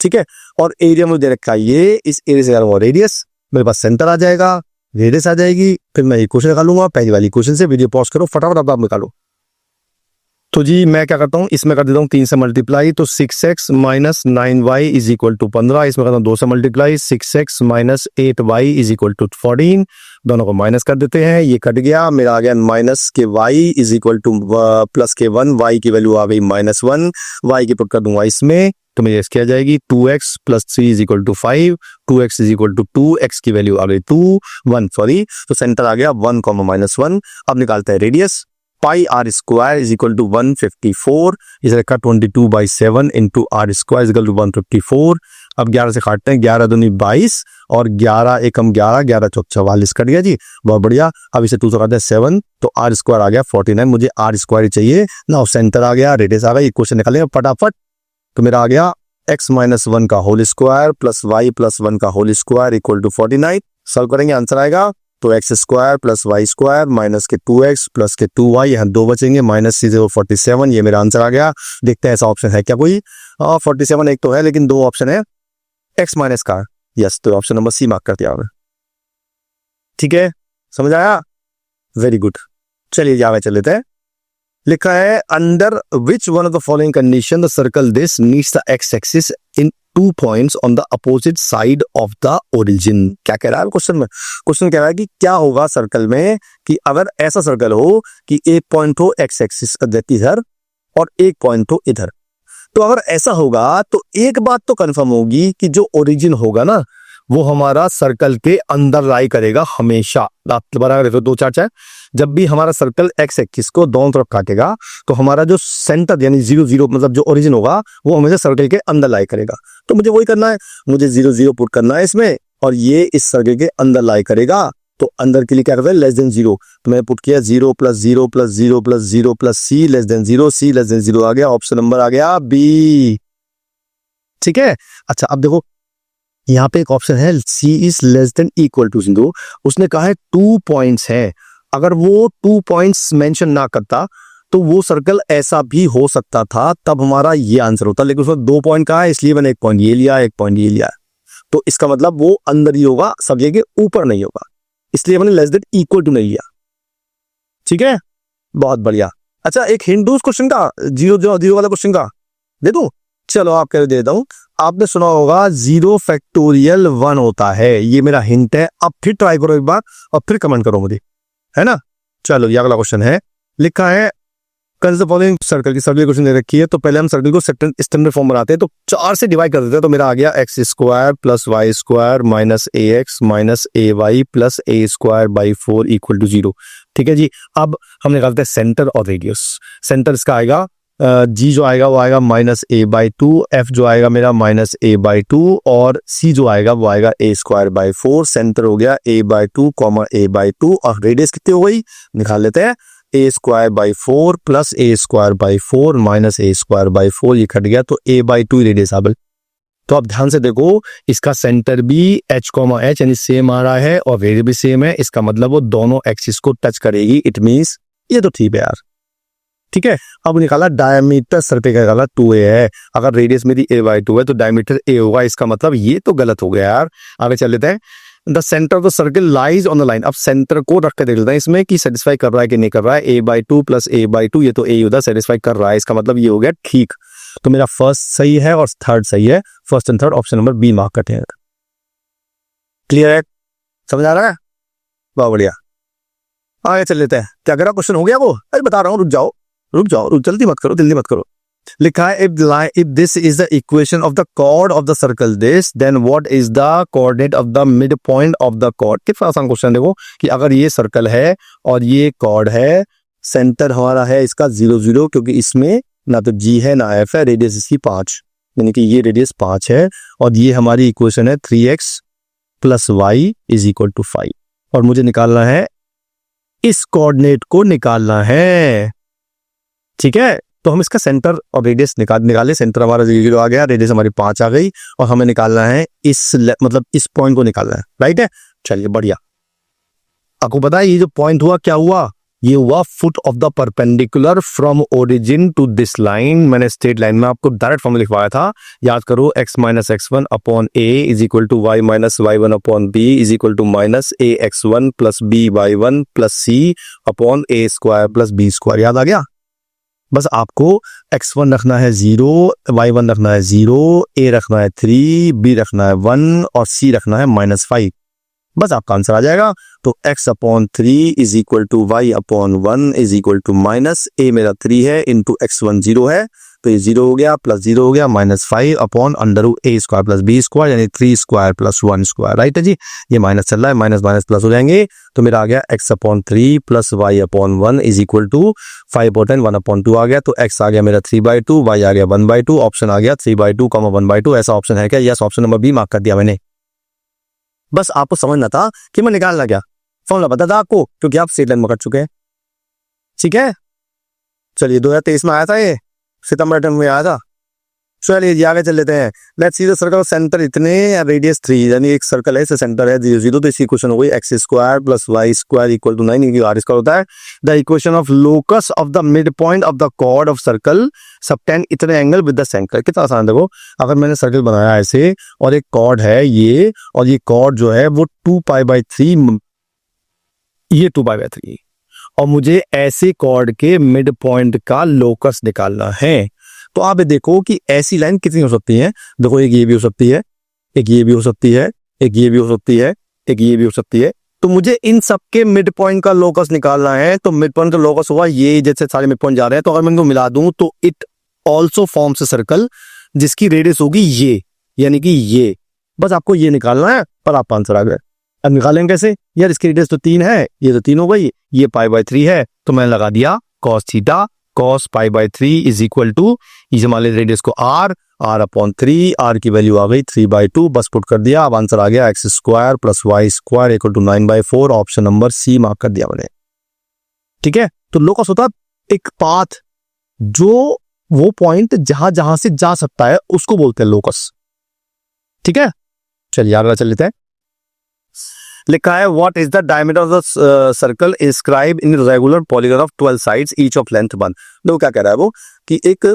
ठीक है। और एरिया मुझे दे रखा है ये, इस एरिया से वो रेडियस, मेरे पास सेंटर आ जाएगा, रेडियस आ जाएगी, फिर मैं ये क्वेश्चन निकालूंगा पहली वाली क्वेश्चन से। वीडियो पॉज करो, फटाफट आप निकालो। तो जी मैं क्या करता हूँ, इसमें कर देता हूँ 3 से मल्टीप्लाई, तो 6x minus 9y is equal to 15। इसमें करता हूँ 2 से multiply, 6x minus 8y is equal to 14। दोनों को माइनस कर देते हैं, ये कट गया, मेरा आ गया माइनस के y is equal two plus के 1। y की वैल्यू आ गई -1, y की पुट कर दूंगा इसमें, तो मेरी इसकी आ जाएगी 2x plus 3 is equal to 5, 2x is equal to 2, x की वैल्यू आ गई 1 सॉरी। तो सेंटर आ गया 1, -1। अब निकालते हैं radius, pi r square is equal to 154। इसे रखा 22/7 into r square is equal to 154। अब 11 से काटते हैं, 11 दूनी 22 और 11 एकम 11, 11 चौक 44 कट गया जी, बहुत बढ़िया। अब इसे 2 से काटते हैं 7, तो आर स्क्वायर आ गया 49। मुझे आर स्क्वायर ही चाहिए ना, सेंटर आ गया, रेडियस आ गया। क्वेश्चन निकालेंगे फटाफट। तो मेरा आ गया x-1 का होल स्क्वायर प्लस y+1 का whole square equal to 49। Solve करेंगे, आंसर आएगा तो x square plus Y square minus के 2x प्लस के 2y, यहाँ 2 बचेंगे, -47। ये मेरा आंसर आ गया। देखते हैं ऐसा ऑप्शन है क्या कोई। 47 एक तो है, लेकिन 2 ऑप्शन है x माइनस का। यस, तो ऑप्शन नंबर सी मार्क कर दिया आपने, ठीक है, समझ आया, वेरी गुड। चलिए आगे चल लेते हैं। लिखा है under which one of the following condition the circle this meets the x axis in 2 points on the opposite side of the origin. क्या कह रहा है क्वेश्चन में? क्वेश्चन कह रहा है कि क्या होगा सर्कल में कि अगर ऐसा सर्कल हो कि एक पॉइंट हो एक्स एक्सिस इधर और एक पॉइंट हो इधर। तो अगर ऐसा होगा तो एक बात तो कंफर्म होगी कि जो ओरिजिन होगा ना वो हमारा सर्कल के अंदर लाई करेगा हमेशा। बराबर 2-4 जब भी हमारा सर्कल एक्स एक्सिस को दोनों तरफ काटेगा तो हमारा जो सेंटर यानी 0-0 मतलब जो ओरिजिन होगा वो हमेशा सर्कल के अंदर लाई करेगा। तो मुझे वही करना है, मुझे 0-0 पुट करना है इसमें, और ये इस सर्कल के अंदर लाई करेगा। तो अंदर के लिए क्या करते हैं, लेस देन 0। तो मैंने पुट किया 0 + 0 + 0 + 0 + c less than 0, c less than 0 आ गया। ऑप्शन नंबर आ गया बी, ठीक है। अच्छा अब देखो यहाँ पे एक ऑप्शन है c is less than equal to 0। उसने कहा है 2 पॉइंट्स है। अगर वो 2 पॉइंट्स मेंशन ना करता तो वो सर्कल ऐसा भी हो सकता था, तब हमारा ये आंसर होता। लेकिन उसमें 2 पॉइंट कहा है, इसलिए मैंने एक पॉइंट ये लिया, एक पॉइंट ये लिया। तो इसका मतलब वो अंदर ही होगा, सब जगह ऊपर नहीं होगा, इसलिए मैंने लेस देन इक्वल टू नहीं लिया, ठीक है, बहुत बढ़िया। अच्छा एक हिंट दूं उस क्वेश्चन का, 0 वाला क्वेश्चन का दे दूं? चलो आप कह देता हूं। आपने सुना होगा 0 फैक्टोरियल 1 होता है, ये मेरा हिंट है। अब फिर ट्राई करो एक बार और फिर कमेंट करो मुझे, है ना। चलो ये अगला क्वेश्चन है, लिखा है कंसिडर फॉलोइंग सर्कल की सर्कल क्वेश्चन दे रखी है, तो पहले हम सर्कल को स्टैंडर्ड फॉर्म बनाते हैं, तो 4 से डिवाइड कर देते हैं, तो मेरा आ गया x square plus Y square minus a x minus a y plus a square by 4 equal to 0। ठीक है जी। अब हम निकालते हैं सेंटर और रेडियस। सेंटर इसका आएगा जी जो आएगा वो आएगा माइनस ए बाई 2, एफ जो आएगा मेरा माइनस ए बाई 2 और सी जो आएगा वो आएगा ए स्क्वायर बाई 4। सेंटर हो गया a by 2 comma a by 2 और रेडियस कितनी हो गई निकाल लेते हैं, a square by 4 plus a square by 4 minus a square by 4, ये कट गया तो ए बाई 2 रेडियस आबल। तो अब ध्यान से देखो, इसका सेंटर भी h कॉमा एच यानी सेम आ रहा है और रेडियस भी सेम है, इसका मतलब वो दोनों एक्सिस को टच करेगी। इट मींस ये तो ठीक है यार। ठीक है, अब निकाला डायमीटर सर्कल का निकाला 2a है, अगर रेडियस मेरी a बाई 2 है तो डायमीटर a होगा, इसका मतलब ये तो गलत हो गया यार। आगे चल लेते हैं। The centre of the circle lies on the line. अब सेंटर को रख के देख लेते हैं इसमें कि सेटिस्फाई कर रहा है कि नहीं कर रहा है। a by 2 plus a by 2, ये तो a होता सेटिस्फाई कर रहा है, इसका मतलब ये हो गया ठीक। तो मेरा फर्स्ट सही है और थर्ड सही है, first and third option number B mark करते हैं। क्लियर है, समझ आ रहा है, बहुत बढ़िया। आगे चल लेते हैं। क्या करा क्वेश्चन हो गया वो, अरे बता रहा हूँ, रुक जाओ, जल्दी मत करो। लिखा है if this is the equation of the chord of the circle this, then what is the coordinate of the midpoint of the chord। कितना आसान क्वेश्चन देखो कि अगर ये सर्कल है और ये कॉर्ड है, सेंटर हमारा है इसका 0 0, क्योंकि इसमें ना तो g है ना f है, रेडियस इसकी 5, यानी कि ये रेडियस 5 है और ये हमारी इक्वेशन है 3x plus y is equal to 5 और मुझे निकालना है, इस कोऑर्डिनेट को निकालना है। ठीक है, तो हम इसका सेंटर और रेडियस निकाले। सेंटर हमारा 0 आ गया, रेडियस हमारी 5 आ गई और हमें निकालना है इस पॉइंट को निकालना है। राइट है, चलिए बढ़िया। आपको पता है ये जो पॉइंट हुआ क्या हुआ, ये हुआ foot of the perpendicular from origin to this line. मैंने स्ट्रेट लाइन में आपको डायरेक्ट फॉर्मूला लिखवाया था, याद करो, x minus x1 upon a is equal to y minus y1 upon b is equal to minus a x1 plus b y1 plus c upon a square plus b square. याद आ गया। बस आपको x1 रखना है 0, y1 रखना है 0, a रखना है 3, b रखना है 1 और c रखना है -5। बस आपका आंसर आ जाएगा। तो x upon 3 is equal to y upon 1 is equal to minus a मेरा 3 है इंटू x1 0 है, तो ये 0 हो गया प्लस 0 हो गया -5 upon under root a square plus b square यानी 3 स्क्वायर प्लस 1 स्क्वायर। राइट है जी, ये माइनस चल रहा है, माइनस माइनस प्लस हो जाएंगे, तो मेरा आ गया x upon 3 plus y upon 1 is equal to 5 upon 1 upon 2 आ गया, तो x आ गया मेरा 3/2, y आ गया 1/2, ऑप्शन आ गया 3/2 1/2। ऐसा ऑप्शन है क्या? Yes, option number B mark कर दिया मैंने। बस आपको समझना था कि मैं निकालना क्या, फॉर्मूला पता था आपको क्योंकि आप स्ट्रेट लाइन में कर चुके हैं। ठीक है, चलिए 2023 में आया था, ये सितंबर टर्म में आया था। चलिए आगे चल लेते हैं। Let's see the circle centre इतने रेडियस 3, यानी एक सर्कल है, इससे सेंटर है 0 0, तो इसकी इक्वेशन हो गई x square plus Y square equal to 9, क्योंकि r स्क्वायर होता है। The equation of locus of the midpoint of the chord of circle subtend इतने एंगल विद द सेंटर। कितना आसान देखो, अगर मैंने सर्कल बनाया ऐसे और एक कॉर्ड है ये, और ये कॉर्ड जो है वो 2π/3, ये 2π/3, और मुझे ऐसे कॉर्ड के मिड पॉइंट का लोकस निकालना है। तो आप देखो कि ऐसी लाइन कितनी हो सकती है। देखो, एक ये भी हो सकती है, एक ये भी हो सकती है, एक ये भी हो सकती है, एक ये भी हो सकती है। तो मुझे इन सब के मिड पॉइंट का लोकस निकालना है। तो मिड पॉइंट का लोकस हुआ ये, जैसे सारे मिड पॉइंट जा रहे हैं, तो अगर मैं इनको मिला दूं तो it also forms a circle जिसकी रेडियस होगी ये, यानी कि ये। बस आपको ये निकालना है पर आप आंसर आ गए। अब निकालेंगे कैसे यार, इसकी रेडियस तो 3 है, ये तो 3 हो गई, ये π/3 है, तो मैंने लगा दिया cos theta, cos π/3 is equal to, इसे मान लेते रेडियस को r अपॉन 3, r की वैल्यू आ गई 3/2, बस पुट कर दिया। अब आंसर आ गया x square plus Y square equal to 9/4, option number C mark कर दिया मैंने। ठीक है, तो लोकस होता है एक पाथ, जो वो पॉइंट जहां जहां से जा सकता है उसको बोलते हैं लोकस। ठीक है, चलिए आगे चल लेते हैं। लिखा है what is the diameter of the circle inscribe in regular polygon of 12 sides each of length 1। देखो क्या कह रहा है वो, कि एक,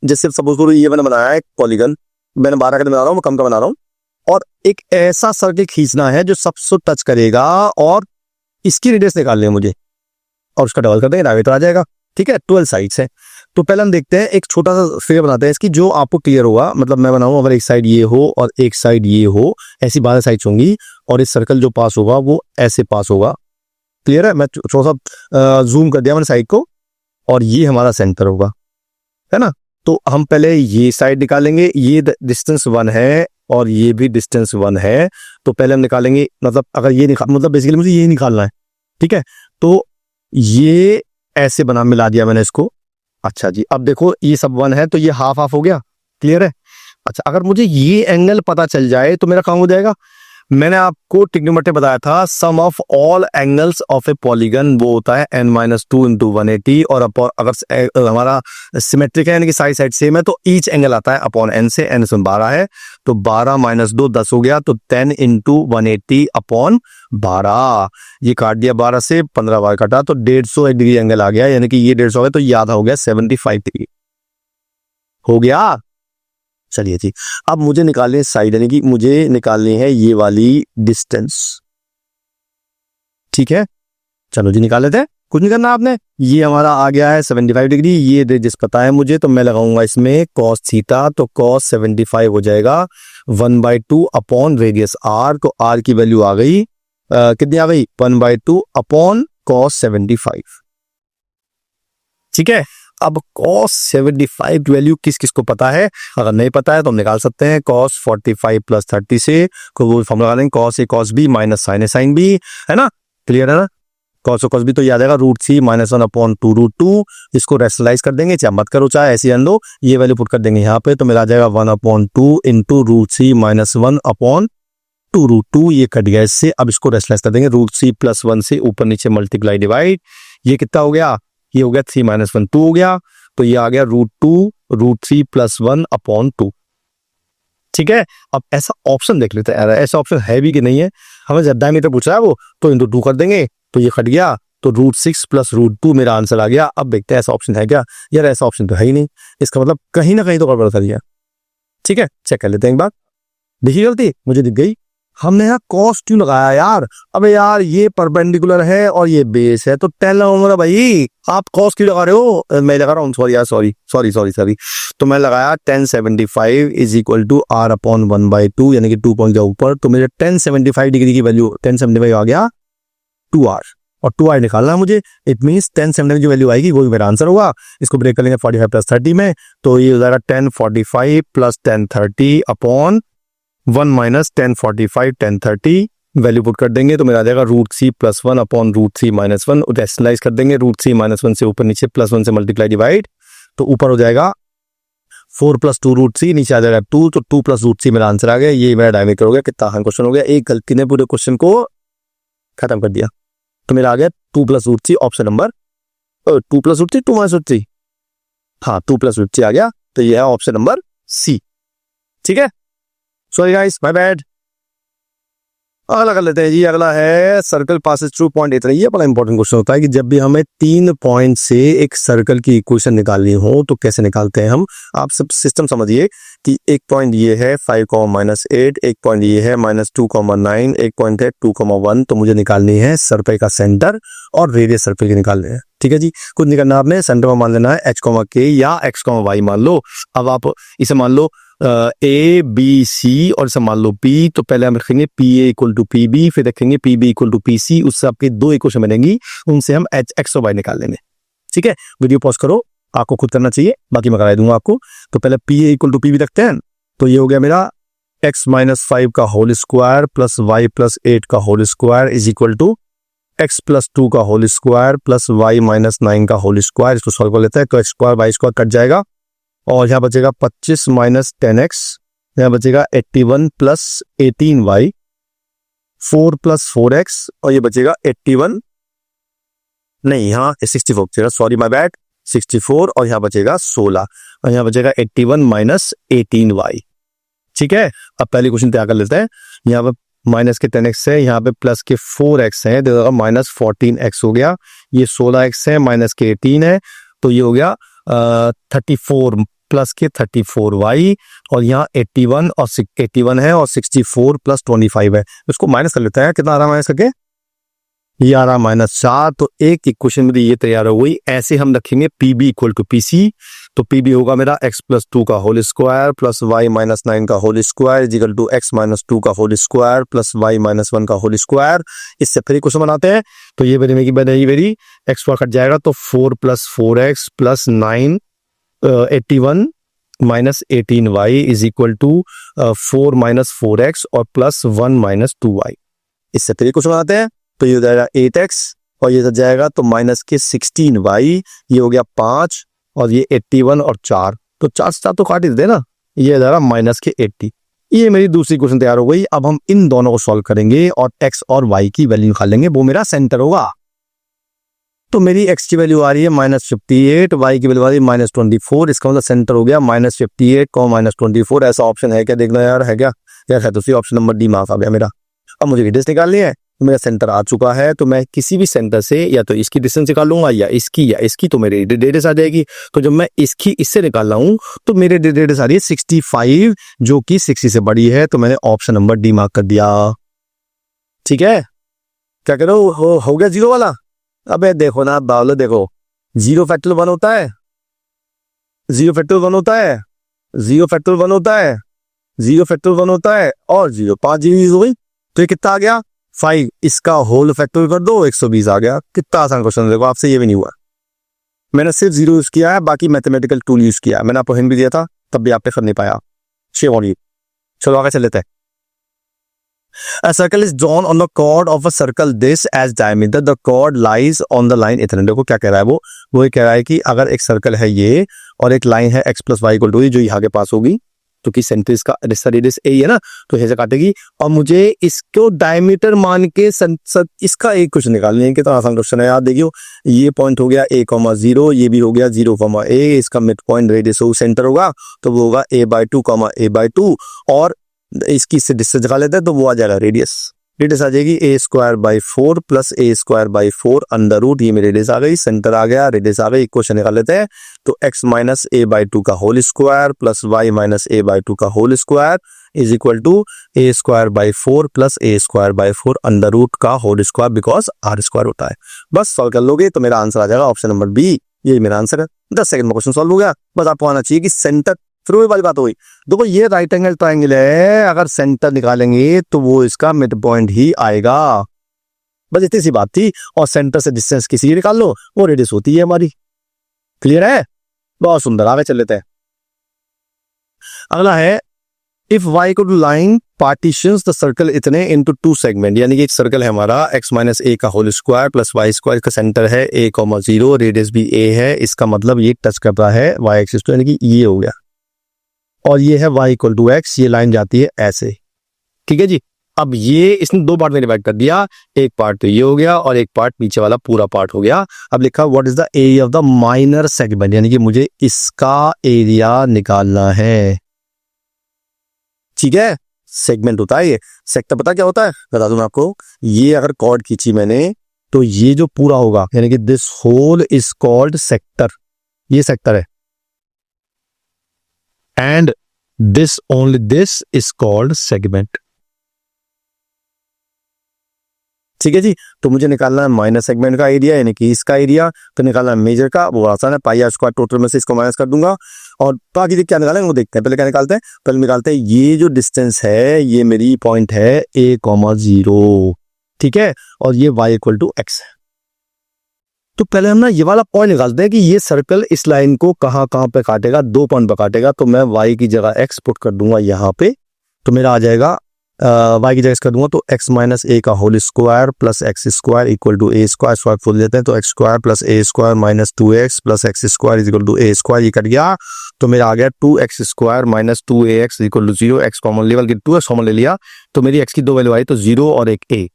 जैसे सपोज करो ये मैंने बनाया है पॉलीगन, मैंने 12 का बना रहा हूँ, मैं कम का बना रहा हूँ, और एक ऐसा सर्कल खींचना है जो सबसे टच करेगा और इसकी रेडियस निकालनी है मुझे, और उसका डबल कर देंगे, डायमीटर आ जाएगा। ठीक है, 12 साइड्स है। तो पहले हम देखते हैं, एक छोटा सा फिगर बनाते हैं इसकी, जो आपको क्लियर होगा। मतलब मैं बनाऊं, अगर एक साइड ये हो और एक साइड ये हो, ऐसी 12 साइड्स होंगी, और इस सर्कल जो पास होगा वो ऐसे पास होगा। क्लियर है, मैं थोड़ा सा जूम कर दिया मैंने साइड को, और ये हमारा सेंटर होगा, है ना। तो हम पहले ये साइड निकालेंगे, ये डिस्टेंस 1 है और ये भी डिस्टेंस 1 है। तो पहले हम निकालेंगे, मतलब अगर ये मतलब बेसिकली मुझे ये निकालना है, ठीक है। तो ये ऐसे बना, मिला दिया मैंने इसको। अच्छा जी, अब देखो ये सब 1 है तो ये हाफ हाफ हो गया, क्लियर है। अच्छा, अगर मुझे ये एंगल पता चल जाए तो मेरा काम हो जाएगा। मैंने आपको ट्रिग्नोमेट्री बताया था, sum of all angles of a polygon वो होता है n-2 इंटू 180, और अगर हमारा सिमेट्रिक है यानी कि साइड सेम है तो ईच एंगल आता है अपॉन n से, n इसमें 12 है तो 12 - 2 10 हो गया, तो 10 इंटू 180 अपॉन 12, ये काट दिया 12 से, 15 बार काटा तो 150 डिग्री एंगल आ गया, यानी कि ये 150 हो गया तो ये आधा हो गया 75 डिग्री हो गया। चलिए जी, अब मुझे निकालनी है साइड, यानी कि मुझे निकालनी है ये वाली डिस्टेंस, ठीक है। चलो जी निकाल लेते हैं, कुछ नहीं करना आपने। ये हमारा आ गया है 75 डिग्री, ये जिस पता है मुझे, तो मैं लगाऊंगा इसमें cos थीटा, तो cos 75 हो जाएगा 1/2 अपॉन रेडियस r, तो r की वैल्यू आ गई कितनी आ गई 1/2 अपॉन cos 75, ठीक है। अब cos 75 की वैल्यू किस किस को पता है, अगर नहीं पता है तो हम निकाल सकते हैं cos 45 प्लस 30 से, वो फॉर्मूला निकालेंगे cos a cos b minus sin a sin b, है ना, क्लियर है ना। cos a cos b तो याद आएगा √3 - 1 अपॉन 2 √2, इसको रेशनलाइज कर देंगे, चाहे मत करो चाहे ऐसे लो, ये वैल्यू पुट कर देंगे यहाँ पे, तो मिला जाएगा 1/2 इंटू √3 - 1 अपॉन 2 √2, ये कट गया इससे। अब इसको रेशनलाइज कर देंगे, √3 + 1 से ऊपर नीचे मल्टीप्लाई डिवाइड, ये कितना हो गया, ये हो गया 3 - 1 2 हो गया, तो ये आ गया √2 √3 + 1 अपॉन 2, ठीक है। अब ऐसा ऑप्शन देख लेते हैं, ऐसा ऑप्शन है भी कि नहीं है, हमें डायमीटर पूछ रहा है वो, तो इंटू 2 कर देंगे तो ये कट गया, तो √6 + √2 मेरा आंसर आ गया। अब देखते हैं ऐसा ऑप्शन है क्या, यार ऐसा ऑप्शन तो है ही नहीं, इसका मतलब कहीं ना कहीं तो गड़बड़ कर दिया, ठीक है। चेक कर लेते हैं एक बार, देखिए गलती मुझे दिख गई, हमने यहाँ cos क्यों लगाया यार, अबे यार ये परपेंडिकुलर है और ये बेस है तो tan लगाऊंगा भाई, आप cos क्यों लगा रहे हो, मैं लगा रहा हूँ, सॉरी यार, सॉरी, तो मैं लगाया tan 75 = r अपॉन 1/2, यानी कि 2 पॉइंट के ऊपर, तो मेरे tan 75 डिग्री की वैल्यू tan 75 आ गया 2r, और 2r निकालना है मुझे, इट मीन्स tan 75 जो वैल्यू आएगी वही मेरा आंसर होगा। इसको ब्रेक कर लेंगे 45 + 30 में, तो ये हो जाएगा tan 45 + tan 30 upon 1 - tan 45 tan 30, value put कर देंगे तो मेरा आ जाएगा √3 + 1 अपॉन √3 - 1, रेशनलाइज कर देंगे, √3 - 1 से ऊपर नीचे +1 से मल्टीप्लाई डिवाइड, तो ऊपर हो जाएगा 4 + 2 √3, नीचे आ जाएगा 2, तो 2 + √3 मेरा आंसर आ गया। ये मेरा डायमीटर हो गया, कितना आसान क्वेश्चन हो गया, एक गलती ने पूरे क्वेश्चन को खत्म कर दिया। तो मेरा आ गया 2 + √3, ऑप्शन नंबर 2 + √3 2 - √3, हाँ 2 + √3 आ गया, तो ये है ऑप्शन नंबर सी, ठीक है। Sorry guys, my bad. अगला कर लेते हैं जी, अगला है सर्कल पासेस थ्रू पॉइंट इतना, ये बड़ा इंपॉर्टेंट क्वेश्चन होता है कि जब भी हमें 3 पॉइंट से एक सर्कल की इक्वेशन निकालनी हो तो कैसे निकालते हैं हम। आप सब सिस्टम समझिए कि एक पॉइंट ये है 5, -8, एक पॉइंट ये है -2, 9, एक पॉइंट है 2, 1, तो मुझे निकालनी है सर्कल का सेंटर और रेडियस सर्कल के निकालने हैं, ठीक है जी। कुछ नहीं करना आपने, सेंटर में मान लेना है h, k या x, y मान लो। अब आप इसे मान लो A B C और इसे मान लो P, तो पहले हम रखेंगे PA = PB, फिर रखेंगे PB = PC, उससे आपकी 2 इक्वेशन बनेंगी, उनसे हम x और y निकाल लेंगे, ठीक है। वीडियो पॉज करो, आपको खुद करना चाहिए, बाकी मैं करा दूंगा आपको। तो पहले PA = PB रखते हैं, तो ये हो गया मेरा x - 5 का होल स्क्वायर प्लस y + 8 का whole square is equal to x + 2 का होल स्क्वायर प्लस y - 9 का होल स्क्वायर। इसको सॉल्व कर लेते हैं, तो x² y² कट जाएगा और यहाँ बचेगा 25 - 10x, यहाँ बचेगा 81 + 18y, 4 + 4x, और ये बचेगा 81 नहीं, यहाँ 64 बचेगा, सॉरी माय बैड, 64, और यहाँ बचेगा 16, और यहाँ बचेगा 81 - 18y, ठीक है। अब पहली क्वेश्चन तैयार कर लेते हैं, यहाँ पे माइनस के 10x है, यहाँ पे प्लस के 4x है, तो -14x हो गया, ये 16x है, माइनस के 18 है, तो ये हो गया 34 प्लस के 34y, और यहाँ 81 और 81 है और 64 + 25 है, इसको माइनस कर लेते हैं, कितना आ रहा है माइनस करके ये आ रहा -4, तो एक इक्वेशन मेरी ये तैयार हो गई। ऐसे हम रखेंगे PB इक्वल टू PC, तो PB होगा मेरा x+2 का होल स्क्वायर प्लस y-9 का whole square is equal to x-2 का होल स्क्वायर प्लस y-1 का होल स्क्वायर। इससे फिर इक्वेशन बनाते हैं, तो ये मेरी x स्क्वायर कट जाएगा, तो 4 + 4x plus 9 81 minus 18y is equal to 4 - 4x और प्लस 1 - 2y। इससे फिर कुछ बनाते हैं, तो ये हो जाएगा 8x और ये जाएगा तो माइनस के 16y, ये हो गया 5 और ये 81 और 4, तो 4 से 4 तो काट ही देना, ये हो जाएगा माइनस के 80। ये मेरी दूसरी क्वेश्चन तैयार हो गई। अब हम इन दोनों को सॉल्व करेंगे और x और y की वैल्यू निकाल लेंगे, वो मेरा सेंटर होगा। तो मेरी x की वैल्यू आ रही है -58, y की वैल्यू आ रही है -24, इसका मतलब सेंटर हो गया -58 को -24। ऐसा ऑप्शन है क्या, देखना यार, है क्या यार? है, तो C option number D marks आ गया मेरा। अब मुझे रेडियस निकालनी है, तो मेरा सेंटर आ चुका है, तो मैं किसी भी सेंटर से या तो इसकी डिस्टेंस निकाल लूंगा या इसकी, तो मेरी रेडियस आ जाएगी। तो जब मैं इससे निकाल रहा हूं, तो मेरे रेडियस आ रही है 65, जो कि 60 से बड़ी है, तो मैंने ऑप्शन नंबर डी मार्क कर दिया। ठीक है, क्या करो, हो गया 0 वाला। अबे देखो ना बावलो, देखो 0 फैक्टोरियल 1 होता है, 0 फैक्टोरियल 1 होता है, 0 फैक्टोरियल 1 होता है, 0 फैक्टोरियल 1 होता है और 0, 5 जीरो हो गई, तो ये कितना आ गया 5। इसका होल फैक्टोरियल कर दो, 120 आ गया। कितना आसान क्वेश्चन, देखो आपसे ये भी नहीं हुआ। मैंने सिर्फ 0 यूज किया है, बाकी मैथमेटिकल टूल यूज किया है। मैंने आपको हिंट भी दिया था, तब भी आप पे कर नहीं पाया। शेव ऑन यू। चलो आगे चल लेते हैं। A circle is drawn on the chord of a circle this as diameter. The chord lies on the line इतने। देखो क्या कह रहा है वो ये कह रहा है कि अगर एक सर्कल है ये और एक लाइन है x + y = 2, जो यहाँ के पास होगी, तो कि सेंटर इसका रेडियस a है ना, तो ऐसे काटेगी और मुझे इसको डायमीटर मान के इसका एक क्वेश्चन निकालना है। कितना आसान क्वेश्चन है यार, देखियो ये पॉइंट हो गया a,0, ये भी हो गया 0, a, इसका मिड पॉइंट रेडियस सेंटर होगा, तो वो होगा a/2, a/2 और इसकी इससे डिस्टेंस निकाल लेते हैं, तो वो आ जाएगा रेडियस आ जाएगी a² / 4 plus a² / 4 under root. ये मेरी रेडियस आ गई, सेंटर आ गया, रेडियस आ गई। क्वेश्चन निकाल लेते हैं, तो x - a/2 का whole square plus y - a/2 का whole square is equal to a² / 4 plus a² / 4 under root का होल स्क्वायर, बिकॉज r² होता है। बस सॉल्व कर लोगे तो मेरा आंसर आ जाएगा ऑप्शन नंबर बी। यही मेरा आंसर है। 10 सेकंड में क्वेश्चन सॉल्व हो गया। बस आपको आना चाहिए कि सेंटर, फिर वही वाली बात हुई, देखो ये राइट एंगल ट्रायंगल है, अगर सेंटर निकालेंगे तो वो इसका मिड पॉइंट ही आएगा। बस इतनी सी बात थी। और सेंटर से डिस्टेंस किसी की निकाल लो, वो रेडियस होती है हमारी। क्लियर है? बहुत सुंदर, आगे चल लेते हैं। अगला है if y = line partitions the circle इतने इनटू 2 सेगमेंट, यानी कि एक सर्कल है हमारा x - a का होल स्क्वायर प्लस y², का सेंटर है a, 0, रेडियस भी a है, इसका मतलब ये टच कर रहा है y एक्सिस को, यानी कि ये हो गया, और ये है y = x, ये लाइन जाती है ऐसे। ठीक है जी। अब ये इसने 2 पार्ट में डिवाइड कर दिया, एक पार्ट तो ये हो गया और एक पार्ट नीचे वाला पूरा पार्ट हो गया। अब लिखा what is the area of the minor segment, यानी कि मुझे इसका एरिया निकालना है। ठीक है, सेगमेंट होता है ये। सेक्टर पता क्या होता है, बता दूं मैं आपको। ये अगर कॉर्ड खींची मैंने, तो ये जो पूरा होगा, यानी कि this whole is called sector, ये सेक्टर है, and this only this is called segment. ठीक है जी। तो मुझे निकालना है माइनर सेगमेंट का एरिया, यानी कि इसका एरिया। तो निकालना है मेजर का, वो आसान है, πr² टोटल में से इसको माइनस कर दूंगा, और बाकी क्या निकालेंगे वो देखते हैं। पहले क्या निकालते हैं, पहले निकालते हैं ये जो डिस्टेंस है, ये मेरी पॉइंट है a, 0, ठीक है, और ये y = x है। तो पहले हम ना ये वाला पॉइंट निकालते हैं कि ये सर्कल इस लाइन को कहाँ पे काटेगा, 2 पॉइंट पे काटेगा। तो मैं y की जगह x पुट कर दूंगा यहाँ पे, तो मेरा आ जाएगा y की जगह कर दूंगा, तो x - a का whole square plus x² = a², square खोल देते हैं, तो x² + a² - 2x plus x² = a², ये कट गया, तो मेरा आ गया 2x² - 2ax = 0, x common level की 2x कॉमन ले लिया, तो मेरी x की 2 वैल्यू आई, तो 0 और एक a।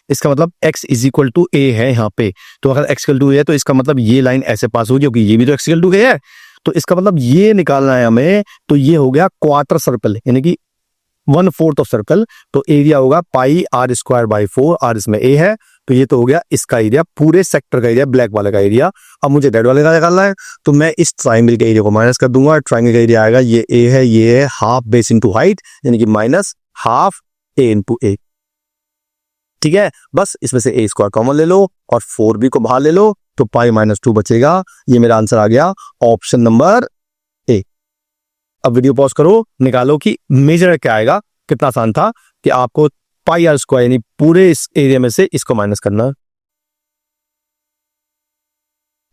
इसका मतलब x = a है यहाँ पे, तो अगर x = a है तो इसका मतलब ये लाइन ऐसे पास होगी, क्योंकि ये भी तो x = a है, तो इसका मतलब ये निकालना है हमें। तो ये हो गया क्वार्टर सर्कल, यानी कि 1/4 ऑफ सर्कल, तो एरिया होगा πr² / 4, r इसमें a है, तो ये तो हो गया इसका एरिया, पूरे सेक्टर का एरिया, ब्लैक वाले का एरिया। अब मुझे रेड वाले का निकालना है, तो मैं इस ट्राइंगल के एरिया को माइनस कर दूंगा। ट्राइंगल का एरिया आएगा, ये a है, ये है हाफ बेस इंटू हाइट, यानी कि -½ a × a। ठीक है, बस इसमें से ए स्क्वायर कॉमन ले लो और 4b को बाहर ले लो तो पाई माइनस 2 बचेगा। ये मेरा आंसर आ गया ऑप्शन नंबर ए। अब वीडियो पॉज करो, निकालो कि मेजर क्या आएगा। कितना आसान था कि आपको पाई आर स्क्वायर यानी पूरे इस एरिया में से इसको माइनस करना है।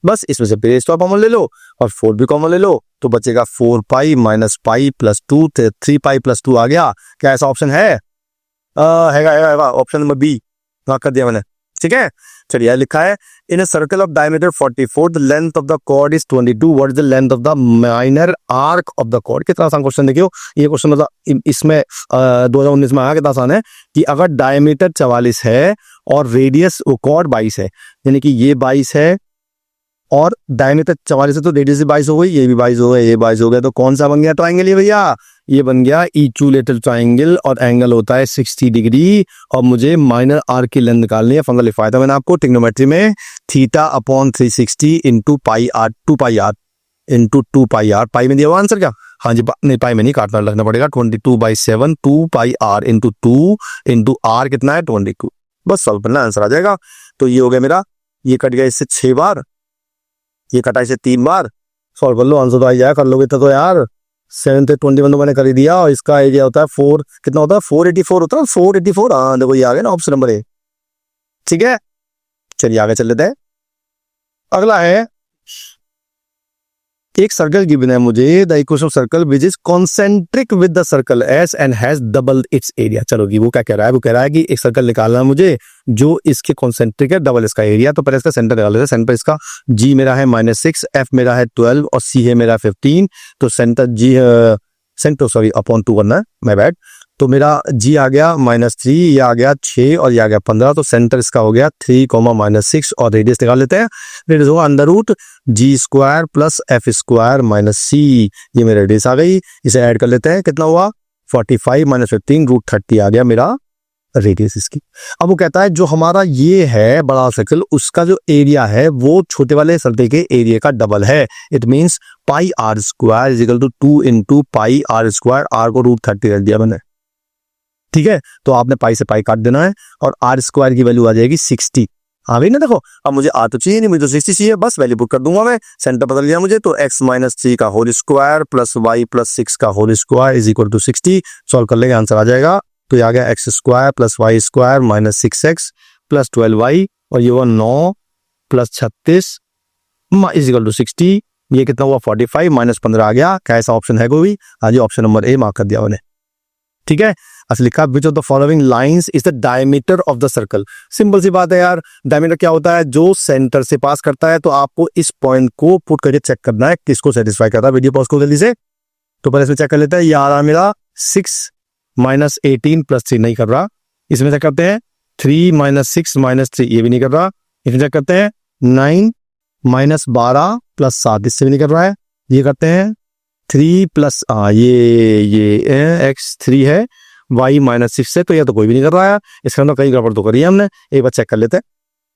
बस इसमें से बेस स्क्वायर कॉमन ले लो और 4b कॉमन ले लो तो बचेगा 4 pi minus pi plus 2, 3 pi plus 2 आ गया। क्या ऐसा ऑप्शन है? हैगा ऑप्शन नंबर बी कर दिया मैंने। ठीक है, चलिए लिखा है in a circle of diameter 44 the length of the chord is 22 what is the length of the minor arc of the chord. कितना आसान क्वेश्चन देखियो ये क्वेश्चन, मतलब इसमें 2019 में आया। कितना आसान है कि अगर डायमीटर 44 है और रेडियस कॉर्ड 22 है, यानी कि ये 22 है और डायमीटर 44 है तो रेडियस भी 22 हो गई, ये भी 22 हो गया, ये 22 हो गया, तो कौन सा बन गया ट्राइंगल? ये भैया ये बन गया इक्विलेटरल ट्राइंगल और एंगल होता है 60 डिग्री। और मुझे माइनर आर्क की लेंथ निकालनी है। फंगल लिखवाया था मैंने आपको ट्रिग्नोमेट्री में, theta upon 360 into pi r, 2 pi r into 2 pi r. Pi में दिया हुआ आंसर क्या? हाँ जी, नहीं पाई में नहीं, काटना लगना पड़ेगा। 22/7 2 pi r into 2 into are कितना है 22। बस सॉल्व करना, आंसर आ जाएगा। तो ये हो गया मेरा, ये कट गया इससे 6 बार, ये कटा इसे 3 बार। सॉल्व कर लो, आंसर तो आ जाएगा। कर लोगे तो यार 7 से 21 तो मैंने कर ही दिया। और इसका एरिया होता है 4, कितना होता है 484 होता है 484। हाँ देखो ये आ गया ना ऑप्शन नंबर ए। ठीक है, चलिए आगे चल लेते हैं। अगला है एक सर्कल गिवन है मुझे, the equation of circle which is concentric with the circle S and has double it's area. चलो जी, वो क्या कह रहा है? वो कह रहा है कि एक सर्कल निकालना है मुझे जो इसके कॉन्सेंट्रिक है, डबल इसका एरिया। तो पहले इसका सेंटर निकाल लेते हैं। सेंटर इसका जी मेरा है -6, एफ मेरा है 12 और सी है मेरा 15। तो सेंटर जी सेंटर सॉरी अपॉन 2 करना है, माय बैड। तो मेरा जी आ गया -3, ये आ गया 6 और ये आ गया 15। तो सेंटर इसका हो गया 3, -6 और रेडियस निकाल लेते हैं। रेडियस होगा under root g square plus f square minus c. ये मेरी रेडियस आ गई, इसे ऐड कर लेते हैं। कितना हुआ 45 - 15 √30 आ गया मेरा रेडियस इसकी। अब वो कहता है जो हमारा ये है बड़ा सर्कल, उसका जो एरिया है वो छोटे वाले सर्कल के एरिया का डबल है। It means pi r square is equal to 2 into pi r square. R को √30 कर दिया मैंने। ठीक है, तो आपने पाई से पाई काट देना है और आर स्क्वायर की वैल्यू आ जाएगी 60। हाँ भाई ना, देखो अब मुझे आर तो चाहिए नहीं, मुझे तो 60 चाहिए। बस वैल्यू पुट कर दूंगा मैं, सेंटर बदल लिया मुझे। तो x - 3 का whole square plus y plus 6 का whole square is equal to 60। Solve कर लेंगे, आंसर आ जाएगा। तो ये आ गया x square plus Y square minus 6x plus 12y और ये हुआ 9 प्लस 36 इज इक्वल टू 60। ये कितना हुआ 45 -15 आ गया। क्या ऐसा ऑप्शन है कोई? हाँ जी, ऑप्शन नंबर ए मार्क कर दिया मैंने। ठीक है, अच्छा लिखा which of the following lines is the diameter of the circle. Simple सी बात है यार, डायमीटर क्या होता है? जो सेंटर से पास करता है। तो आपको इस पॉइंट को पुट करके चेक करना है किसको सेटिस्फाई करता है। वीडियो पॉज को जल्दी से। तो पहले इसमें चेक कर लेते हैं। ये आ रहा मेरा 6 - 18 + 3 नहीं कर रहा। इसमें चेक करते हैं 3 - 6 - 3, ये भी नहीं कर रहा। इसमें चेक करते हैं 9 - 12 + 7, इससे भी नहीं कर रहा है। ये करते हैं 3 प्लस ये x3 है, y -6 है, तो यह तो कोई भी नहीं कर रहा है। इसके अंदर कहीं गड़बड़ तो करी है हमने। एक बार चेक कर लेते हैं।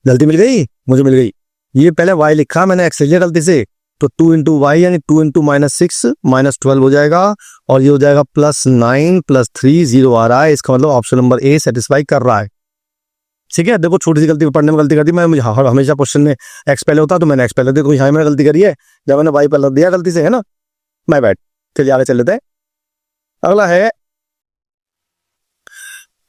गलती मिल गई, मुझे मिल गई। ये पहले y लिखा मैंने, x ले लिया गलती से। तो 2 इंटू वाई यानी 2 इंटू -6 -12 हो जाएगा और ये हो जाएगा +9 + 3 0 आ रहा है। इसका मतलब ऑप्शन नंबर ए सेटिस्फाई कर रहा है। ठीक है, देखो छोटी सी गलती पढ़ने में गलती कर दी मैं। मुझे हमेशा क्वेश्चन में एक्स पहले होता तो मैंने एक्स पहले दिया, तो यहाँ मैंने गलती करी है जब मैंने वाई पहले दिया गलती से, है ना, माय बैड। चलिए आगे चल लेते हैं। अगला है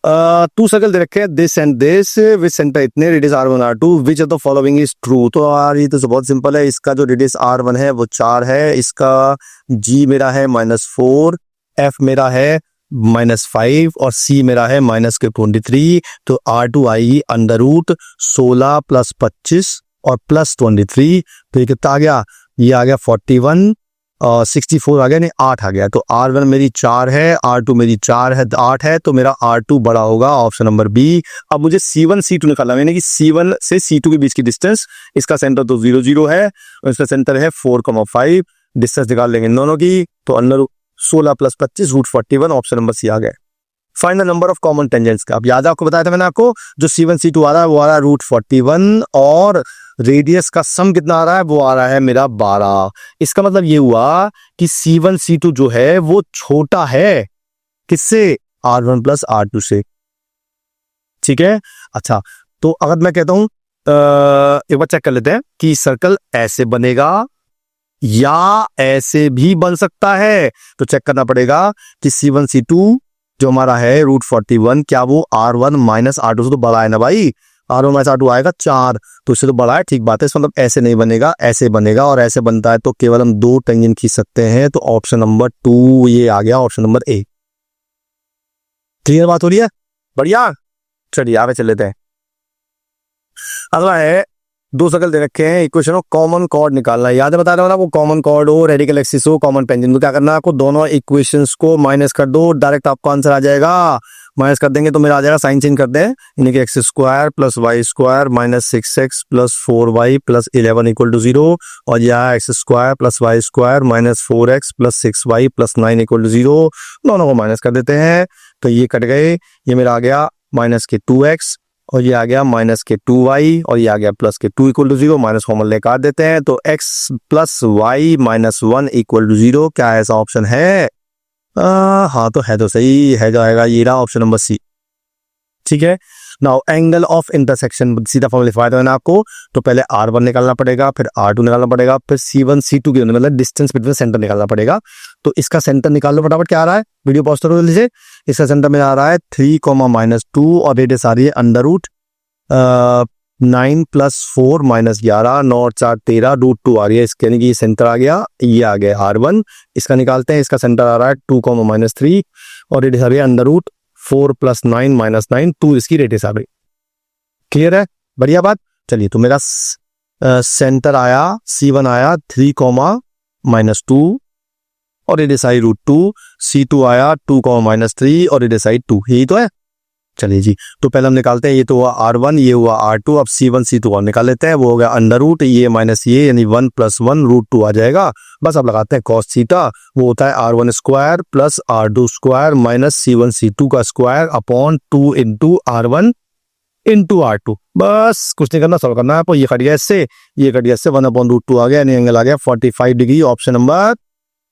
टू सर्कल दे रखे हैं, this and this with centre इतने, radius r1 r2, which of the following is true. तो यार ये तो बहुत सिंपल है। इसका जो रेडियस r1 है वो 4 है, इसका g मेरा है -4, f मेरा है -5 और c मेरा है -23। तो r2 आएगी अंडर रूट 16 + 25 और +23। तो ये कितना आ गया? ये आ गया 41 और 64 आ गया, नहीं 8 आ गया। तो r1 मेरी 4 है, r2 मेरी 4 है, 8 है, तो मेरा r2 बड़ा होगा, ऑप्शन नंबर बी। अब मुझे c1 c2 निकालना है, यानी कि c1 से c2 के बीच की डिस्टेंस। इसका सेंटर तो 0 0 है और इसका सेंटर है 4,5। डिस्टेंस निकाल लेंगे इन दोनों की। तो अंदर 16 + 25 √41, ऑप्शन नंबर सी आ गया। Final number of common tangents का। अब याद आपको बताया था मैंने आपको, जो c1 c2 आ रहा है वो आ रहा है √41 और रेडियस का सम कितना आ रहा है? वो आ रहा है मेरा 12। इसका मतलब ये हुआ कि c1 c2 जो है वो छोटा है किससे? r1 + r2 से। ठीक है। अच्छा, तो अगर मैं कहता हूं एक बार चेक कर लेते हैं कि सर्कल ऐसे बनेगा या ऐसे भी बन सकता है। तो चेक करना पड़ेगा कि C1 C2 जो हमारा है √41, क्या वो R1 माइनस R2 से तो बड़ा है ना भाई। R1 माइनस R2 आएगा 4, तो इससे तो बड़ा है। ठीक बात है, इस मतलब ऐसे नहीं बनेगा, ऐसे बनेगा, और ऐसे बनता है तो केवल हम 2 टेंजेंट खींच सकते हैं। तो ऑप्शन नंबर 2 ये आ गया, ऑप्शन नंबर ए। क्लियर बात हो रही है? बढ़िया। चलिए आगे चल लेते हैं। अगला है, 2 सर्कल दे रखे हैं, इक्वेशन ऑफ कॉमन कॉर्ड निकालना है। याद है, बता रहा हूं ना, वो कॉमन कॉर्ड हो, रेडिकल एक्सिस हो, कॉमन टेंजेंट, तो क्या करना है आपको, दोनों इक्वेशंस को माइनस कर दो, डायरेक्ट आपको आंसर आ जाएगा। माइनस कर देंगे तो मेरा आ जाएगा, साइन चेंज कर दें, यानी कि x square plus Y square minus 6x plus 4y plus 11 equal to 0, और यह x square plus Y square minus 4x plus 6y plus 9 equal to 0, दोनों को माइनस कर देते हैं। तो ये कट गए, ये मेरा आ गया माइनस के 2x, और ये आ गया माइनस के 2y, और ये आ गया प्लस के 2 इक्वल टू 0, माइनस कॉमन ले काट देते हैं। तो x plus y minus 1 equal to 0, क्या ऐसा ऑप्शन है? हाँ तो है, तो सही है, जाएगा ये रहा ऑप्शन नंबर सी। ठीक है। नाउ एंगल ऑफ इंटरसेक्शन सीधा फॉर्मूला लिखवा दो ना आपको। तो पहले R1 निकालना पड़ेगा, फिर R2 निकालना पड़ेगा, फिर C1 C2 के मतलब डिस्टेंस बिटवीन सेंटर निकालना पड़ेगा। तो इसका सेंटर निकाल लो फटाफट, क्या आ रहा है, वीडियो पॉज करो जल्दी से। इसका सेंटर में आ रहा है 3, और रेडियस आ रही है अंडर रूट 9 प्लस 4 माइनस 11, 9 और 4 13, √2 आ रही है इसके, यानी कि ये सेंटर आ गया, ये आ गया R1। इसका निकालते हैं, इसका सेंटर आ रहा है 2, -3, और रेडियस आ रही है अंडर रूट 4 प्लस 9 माइनस 9, 2 इसकी रेडियस आ गई। क्लियर है? बढ़िया बात। चलिए, तो मेरा सेंटर आया, C1 आया 3, -2, और रेडियस आई √2, C2 आया 2, -3, और रेडियस आई 2, यही तो है। चलिए जी, तो पहले हम निकालते हैं, ये तो हुआ R1, ये हुआ R2, अब C1 C2 और निकाल लेते हैं। वो हो गया अंडर रूट ये माइनस ये, यानी 1 + 1 √2 आ जाएगा। बस अब लगाते हैं कॉस थीटा, वो होता है R1 square plus R2 square minus C1 C2 का square upon 2 into R1 into R2। बस कुछ नहीं करना, सॉल्व करना है आपको। ये कट गया इससे, ये कट गया इससे, 1/√2 आ गया, यानी एंगल आ गया 45 degree, option number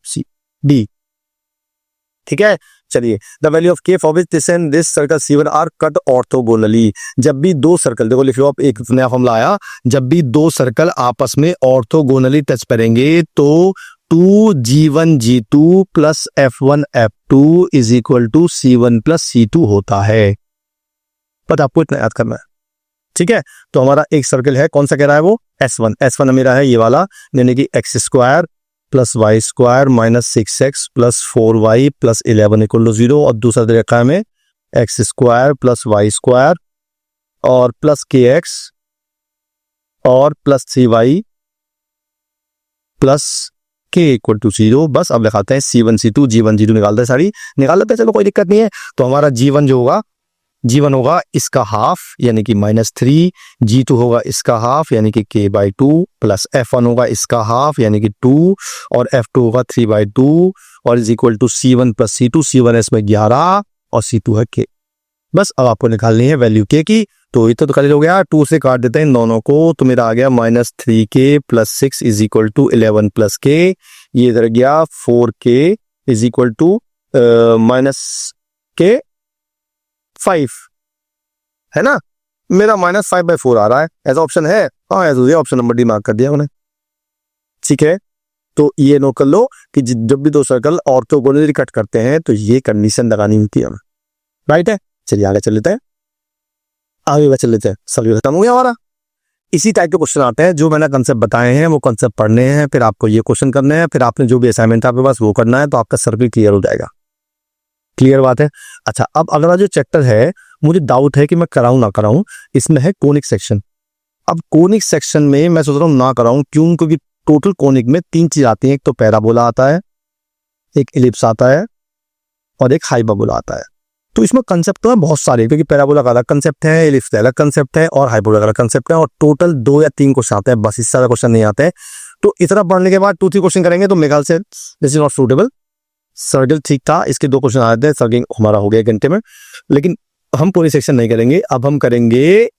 C D. ठीक है। चलिए, the value of k for which this and this circle C1 are cut orthogonally. जब भी 2 सर्कल, देखो लिख लो आप, एक नया फॉर्मूला आया, जब भी 2 सर्कल आपस में ऑर्थोगोनली टच करेंगे तो 2G1 G2 plus F1 F2 is equal to C1 plus C2 होता है। बट आपको इतना याद करना है। ठीक है। तो हमारा एक सर्कल है, कौन सा कह रहा है वो, S1 मेरा है ये वाला, यानी कि x square plus Y square minus 6x plus 4y plus 11 equal to 0, और दूसरा दे रखा है हमें x square plus Y square और प्लस kx और plus 3y plus k equal to 0। बस अब लिखाते हैं C1 C2 G1 G2 निकालते हैं, सारी निकाल लेते हैं, चलो कोई दिक्कत नहीं है। तो हमारा G1 होगा इसका हाफ, यानी कि -3, G2 होगा इसका हाफ, यानी कि k/2, प्लस F1 होगा इसका हाफ, यानी कि 2, और F2 होगा 3/2, और is equal to C1 plus C2, C1 है इसमें 11 और C2 है k। बस अब आपको निकालनी है वैल्यू k की। तो इतना तो खाली हो गया, 2 से काट देते हैं इन दोनों को, तो मेरा आ गया -3k plus 6 is equal to 11 plus k, ये इधर गया 4k is equal to -k 5, है ना, मेरा -5/4 आ रहा है, ऐसा ऑप्शन है। हाँ ऐसा, ऑप्शन नंबर डी मार्क कर दिया उन्हें। ठीक है। तो ये नोट कर लो कि जब भी 2 सर्कल ऑर्थोगोनली कट करते हैं तो ये कंडीशन लगानी होती है हमें, राइट है। चलिए आगे चल लेते हैं, सभी खत्म हो गया हमारा। इसी टाइप के क्वेश्चन आते हैं, जो मैंने कंसेप्ट बताए हैं वो कंसेप्ट पढ़ने हैं, फिर आपको ये क्वेश्चन करने हैं, फिर आपने जो भी असाइनमेंट आपके पास वो करना है, तो आपका सर्कल क्लियर हो जाएगा। क्लियर बात है। अच्छा, अब अगला जो चैप्टर है, मुझे डाउट है कि मैं कराऊं ना कराऊं, इसमें है कोनिक सेक्शन। अब कोनिक सेक्शन में मैं सोच रहा हूं ना कराऊं, क्यों, क्योंकि टोटल कोनिक में 3 चीज आती हैं, एक तो पैराबोला आता है, एक इलिप्स आता है, और एक हाइपरबोला आता है। तो इसमें कंसेप्ट तो है बहुत सारे, क्योंकि पैराबोला का अलग कंसेप्ट है, इलिप्स का अलग कंसेप्ट है, और हाइपरबोला का अलग कंसेप्ट है, और टोटल 2 या 3 क्वेश्चन आते हैं, बस इससे ज्यादा क्वेश्चन नहीं आते हैं। तो इतना पढ़ने के बाद 2-3 क्वेश्चन करेंगे तो मेरे ख्याल से this is not suitable. Circle ठीक था, इसके 2 क्वेश्चन आए थे, सर्कल हमारा हो गया 1 घंटे में, लेकिन हम पूरी सेक्शन नहीं करेंगे। अब हम करेंगे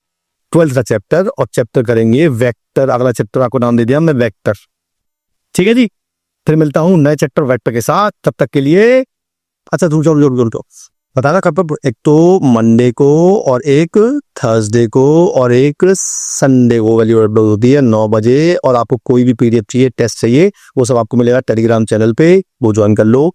12th का चैप्टर, और चैप्टर करेंगे वेक्टर। अगला चैप्टर आपको नाम दे दिया हमने वेक्टर। ठीक है जी, फिर मिलता हूं नए चैप्टर वेक्टर के साथ, तब तक के लिए अच्छा रुक जाओ, बताना कब, एक तो मंडे को और एक थर्सडे को और एक संडे को वैल्यू अपलोड होती है 9 बजे। और आपको कोई भी पीडीएफ चाहिए, टेस्ट चाहिए, वो सब आपको मिलेगा टेलीग्राम चैनल पे, वो ज्वाइन कर लो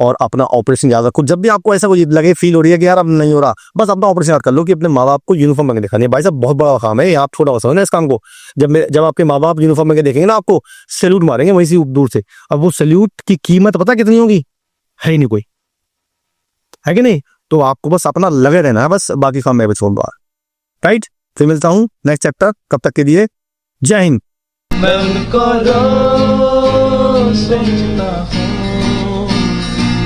और अपना ऑपरेशन याद रखो। जब भी आपको ऐसा कोई लगे, फील हो रही है कि यार अब नहीं हो रहा, बस अपना ऑपरेशन याद कर लो कि अपने माँ बाप को यूनिफॉर्म में दिखानी है। भाई साहब बहुत बड़ा काम है, आप छोटा हो ना इस काम को। जब आपके माँ बाप यूनिफॉर्म में देखेंगे ना, आपको सैल्यूट मारेंगे वहीं से दूर से। अब वो सैल्यूट की कीमत पता कितनी होगी, है ही नहीं कोई, है कि नहीं। तो आपको बस अपना लगे रहना है, बस बाकी काम मैं भी छोड़ दूंगा। राइट, फिर मिलता हूँ नेक्स्ट चैप्टर, कब तक के लिए जय हिंद। मैं उनको रोज सोचता हूँ,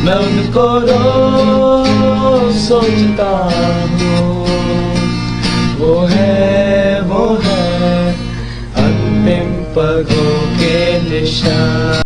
मैं उनको रोज सोचता हूँ। वो है अंतिम पलों के निशान।